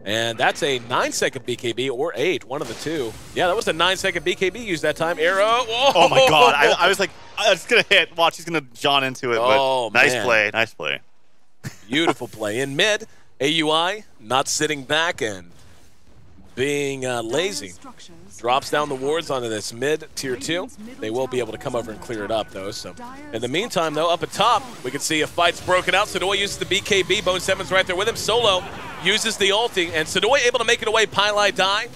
And that's a 9-second BKB or 8, one of the two. Yeah, that was a 9-second BKB used that time. Arrow. Whoa. Oh my God! I was like, it's gonna hit. Watch, he's gonna John into it. Oh, but nice man. play, nice play. Beautiful play in mid. AUI not sitting back and being lazy. Drops down the wards onto this mid tier 2. They will be able to come over and clear it up though. So in the meantime though, up at top, we can see a fight's broken out. Sadoy uses the BKB. Bone 7's right there with him. Solo uses the ulti, and Sadoy able to make it away. Pylai die.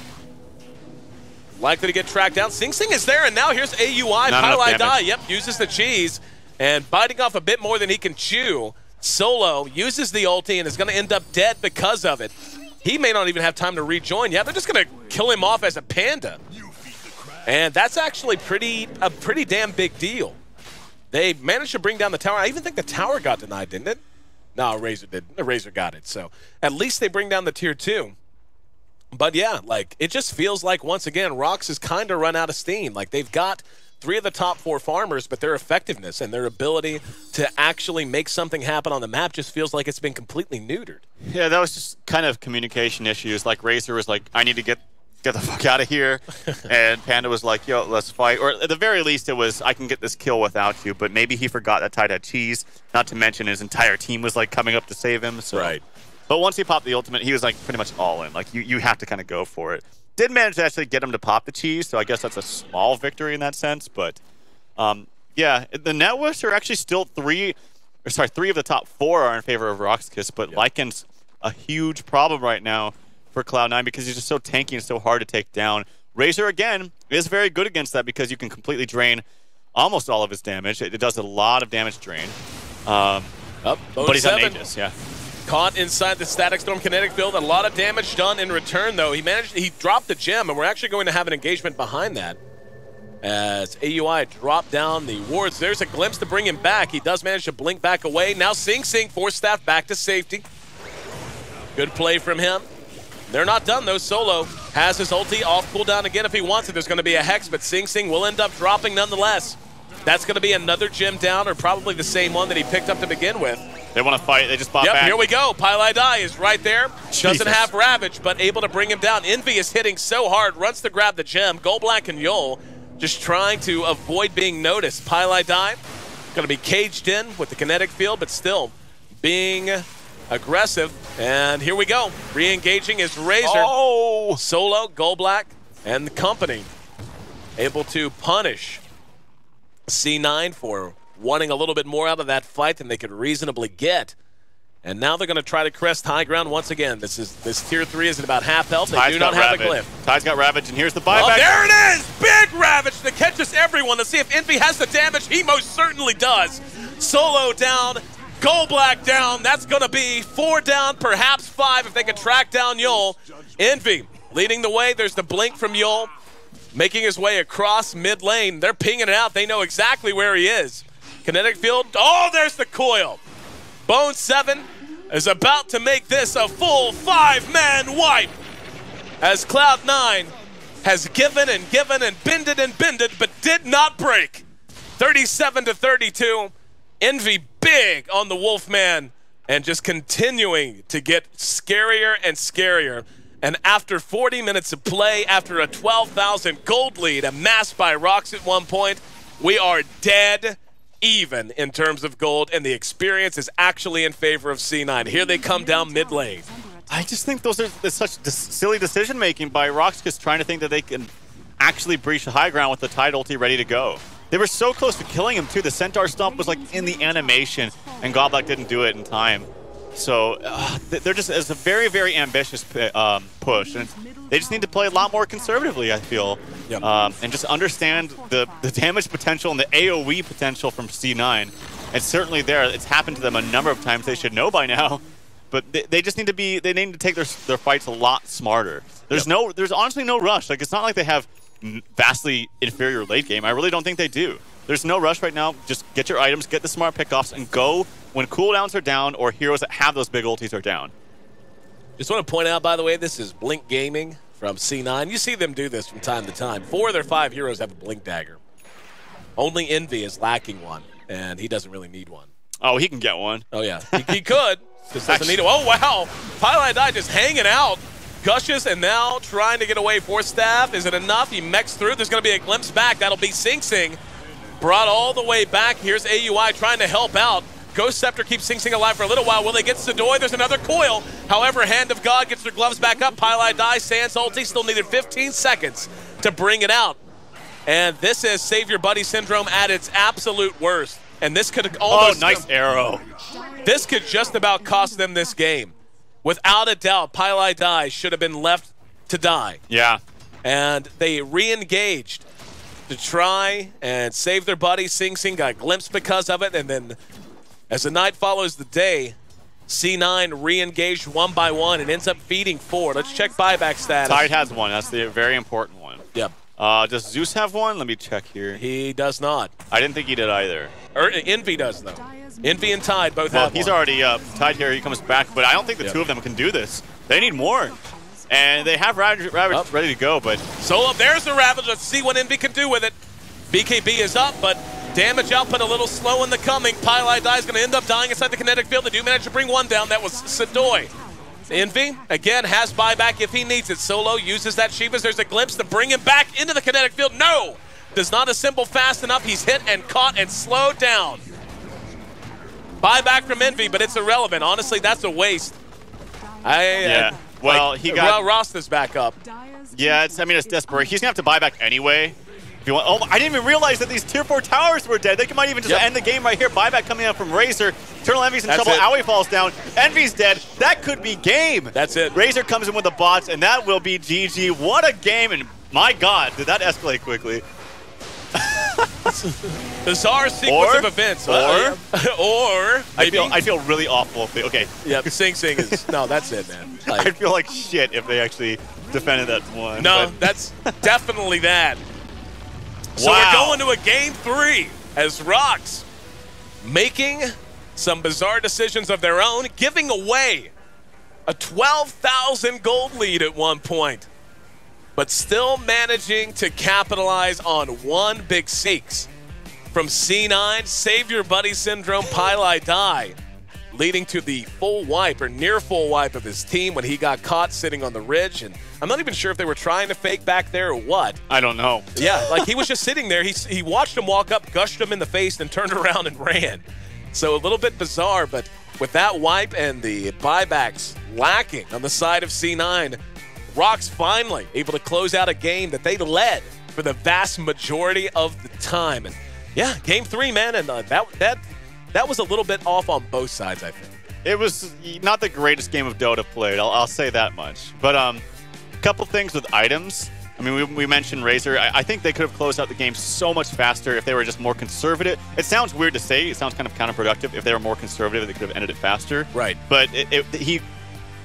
Likely to get tracked down. Sing Sing is there, and now here's AUI. Pylai die. Yep, uses the cheese and biting off a bit more than he can chew. Solo uses the ulti and is going to end up dead because of it. He may not even have time to rejoin. Yeah, they're just going to kill him off as a panda. And that's actually a pretty damn big deal. They managed to bring down the tower. I even think the tower got denied, didn't it? No, Razor didn't. Razor got it. So at least they bring down the tier 2. But yeah, like, it just feels like, once again, RoX has kind of run out of steam. Like, they've got 3 of the top 4 farmers, but their effectiveness and their ability to actually make something happen on the map just feels like it's been completely neutered. Yeah, that was just kind of communication issues. Like, Razor was like, I need to get the fuck out of here. And Panda was like, yo, let's fight. Or at the very least, it was, I can get this kill without you. But maybe he forgot that Tide had cheese. Not to mention his entire team was like coming up to save him. So. Right. But once he popped the ultimate, he was like pretty much all in. Like, you have to kind of go for it. Did manage to actually get him to pop the cheese, so I guess that's a small victory in that sense. But yeah, the net wish are actually still 3 of the top 4 are in favor of RoX.KIS, but yep. Lycan's a huge problem right now for Cloud9 because he's just so tanky and so hard to take down. Razor, again, is very good against that because you can completely drain almost all of his damage. It does a lot of damage drain. But he's on Aegis, yeah. Caught inside the Static Storm kinetic field. A lot of damage done in return, though. He dropped the gem, and we're actually going to have an engagement behind that. As AUI dropped down the wards. There's a glimpse to bring him back. He does manage to blink back away. Now Sing Sing force staff back to safety. Good play from him. They're not done, though. Solo has his ulti off cooldown again if he wants it. There's going to be a Hex, but Sing Sing will end up dropping nonetheless. That's going to be another gem down, or probably the same one that he picked up to begin with. They want to fight. They just bought back. Here we go. Pylai Die is right there. Jesus. Doesn't have Ravage, but able to bring him down. Envy is hitting so hard. Runs to grab the gem. Golblack and Yol just trying to avoid being noticed. Pylai Die going to be caged in with the kinetic field, but still being aggressive. And here we go. Re-engaging is Razor. Oh! Solo, Golblack, and the company able to punish C9 for wanting a little bit more out of that fight than they could reasonably get. And now they're going to try to crest high ground once again. This tier 3 is at about half health. They do not have a glyph. Tide's got Ravage, and here's the buyback. Oh, there it is! Big Ravage that catches everyone. Let's see if Envy has the damage. He most certainly does. Solo down, Golblack down. That's going to be 4 down, perhaps 5 if they can track down Yol. Envy leading the way. There's the blink from Yol, making his way across mid lane. They're pinging it out. They know exactly where he is. Kinetic field. Oh, there's the coil. Bone 7 is about to make this a full 5-man wipe as Cloud9 has given and bended, but did not break. 37-32. Envy big on the Wolfman and just continuing to get scarier and scarier. And after 40 minutes of play, after a 12,000 gold lead amassed by RoX at one point, we are dead even in terms of gold, and the experience is actually in favor of C9. Here they come down mid lane. I just think those are such silly decision-making by RoX.KIS trying to think that they can actually breach the high ground with the Tide ulti ready to go. They were so close to killing him, too. The Centaur Stomp was like in the animation, and Golblack didn't do it in time. So they're just as a very, very ambitious push, and they just need to play a lot more conservatively, I feel, yep. And just understand the damage potential and the AoE potential from C9. It's certainly there. It's happened to them a number of times. They should know by now, but they just need to be. They need to take their fights a lot smarter. There's honestly no rush. Like, it's not like they have vastly inferior late game. I really don't think they do. There's no rush right now. Just get your items, get the smart pickoffs, and go when cooldowns are down or heroes that have those big ultis are down. Just want to point out, by the way, this is Blink Gaming from C9. You see them do this from time to time. 4 of their 5 heroes have a Blink Dagger. Only Envy is lacking one, and he doesn't really need one. Oh, he can get one. Oh, yeah. He could. Just doesn't need it. Oh, wow. Pylai just hanging out. Gushes and now trying to get away for Staff. Is it enough? He mechs through. There's going to be a glimpse back. That'll be Sing Sing. Brought all the way back. Here's AUI trying to help out. Ghost Scepter keeps Sing Sing alive for a little while. Will they get Sadoy? There's another coil. However, Hand of God gets their gloves back up. Pylai Sans ulti still needed 15 seconds to bring it out. And this is Save Your Buddy Syndrome at its absolute worst. And this could almost... Oh, nice arrow. This could just about cost them this game. Without a doubt, Pylai should have been left to die. Yeah. And they re-engaged to try and save their buddy. Sing Sing got glimpsed because of it. And then as the night follows the day, C9 re-engaged 1 by 1 and ends up feeding 4. Let's check buyback status. Tide has one. That's the very important one. Yep. Does Zeus have one? Let me check here. He does not. I didn't think he did either. Envy does, though. Envy and Tide both well, have he's one. already Tide here. He comes back, but I don't think the two of them can do this. They need more. And they have Ravage ready to go, but... Solo, there's the Ravage. Let's see what Envy can do with it. BKB is up, but damage output a little slow in the coming. Pylai is going to end up dying inside the kinetic field. They do manage to bring one down. That was Sadoy. Envy, again, has buyback if he needs it. Solo uses that Shivas. There's a glimpse to bring him back into the kinetic field. No! Does not assemble fast enough. He's hit and caught and slowed down. Buyback from Envy, but it's irrelevant. Honestly, that's a waste. Well, he got... Well, Rosta's back up. Yeah, I mean, it's desperate. He's going to have to buy back anyway. If you want, oh, I didn't even realize that these tier 4 towers were dead. They might even just end the game right here. Buyback coming out from Razor. Eternal Envy's in trouble. Aoi falls down. Envy's dead. That could be game. That's it. Razor comes in with the bots, and that will be GG. What a game, and my God, did that escalate quickly. Bizarre sequence of events. Or maybe. I feel really awful if they, okay. Yeah, Sing Sing is, no, that's it, man. I feel like shit if they actually defended that one. No, that's definitely that. So we're going to a game 3 as RoX making some bizarre decisions of their own, giving away a 12,000 gold lead at one point, but still managing to capitalize on one big 6 from C9, Save Your Buddy Syndrome, Pylai, leading to the full wipe or near full wipe of his team when he got caught sitting on the ridge. And I'm not even sure if they were trying to fake back there or what. I don't know. Yeah, like he was just sitting there. He watched him walk up, gushed him in the face, and turned around and ran. So a little bit bizarre, but with that wipe and the buybacks lacking on the side of C9, RoX finally able to close out a game that they led for the vast majority of the time. And yeah, game 3, man, and that was a little bit off on both sides, I think. It was not the greatest game of Dota played, I'll say that much. But a couple things with items. I mean, we mentioned Razor. I think they could have closed out the game so much faster if they were just more conservative. It sounds weird to say. It sounds kind of counterproductive. If they were more conservative, they could have ended it faster. Right. But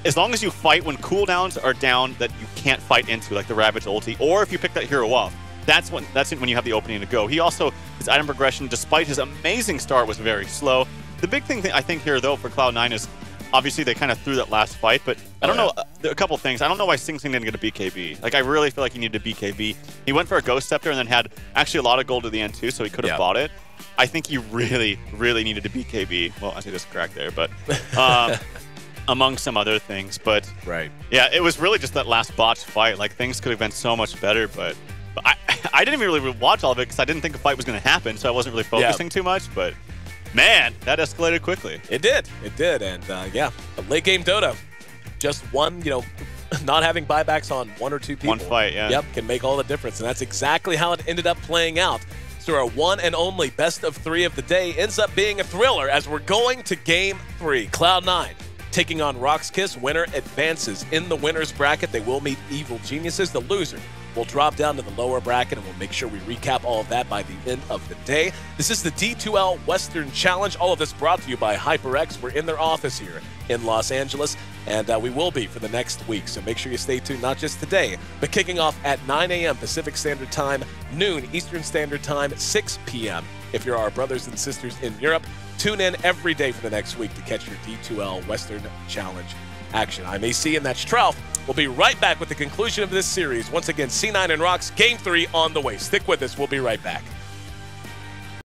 as long as you fight when cooldowns are down that you can't fight into, like the Ravage ulti, or if you pick that hero off, that's when you have the opening to go. He also, his item progression, despite his amazing start, was very slow. The big thing I think here, though, for Cloud9 is obviously they kind of threw that last fight, but I don't know, a couple things. I don't know why Sing Sing didn't get a BKB. Like, I really feel like he needed a BKB. He went for a Ghost Scepter and then had actually a lot of gold at the end, too, so he could have bought it. I think he really, really needed a BKB. Well, I say this crack there, but among some other things. But yeah, it was really just that last botched fight. Like, things could have been so much better, but I didn't even really watch all of it because I didn't think a fight was going to happen, so I wasn't really focusing too much, but man, that escalated quickly. It did. It did. And yeah, late game Dota, just one, not having buybacks on 1 or 2 people. One fight, yeah. Yep, can make all the difference. And that's exactly how it ended up playing out. So our one and only best of 3 of the day ends up being a thriller as we're going to game 3. Cloud9 taking on RoX.KIS. Winner advances in the winner's bracket. They will meet Evil Geniuses. The loser will drop down to the lower bracket, and we'll make sure we recap all of that by the end of the day. This is the D2L Western Challenge. All of this brought to you by HyperX. We're in their office here in Los Angeles. And we will be for the next week, so make sure you stay tuned, not just today, but kicking off at 9 a.m. Pacific Standard Time, noon Eastern Standard Time, 6 p.m. If you're our brothers and sisters in Europe, tune in every day for the next week to catch your D2L Western Challenge action. I'm AC, and that's Trout. We'll be right back with the conclusion of this series. Once again, C9 and RoX, Game 3 on the way. Stick with us. We'll be right back.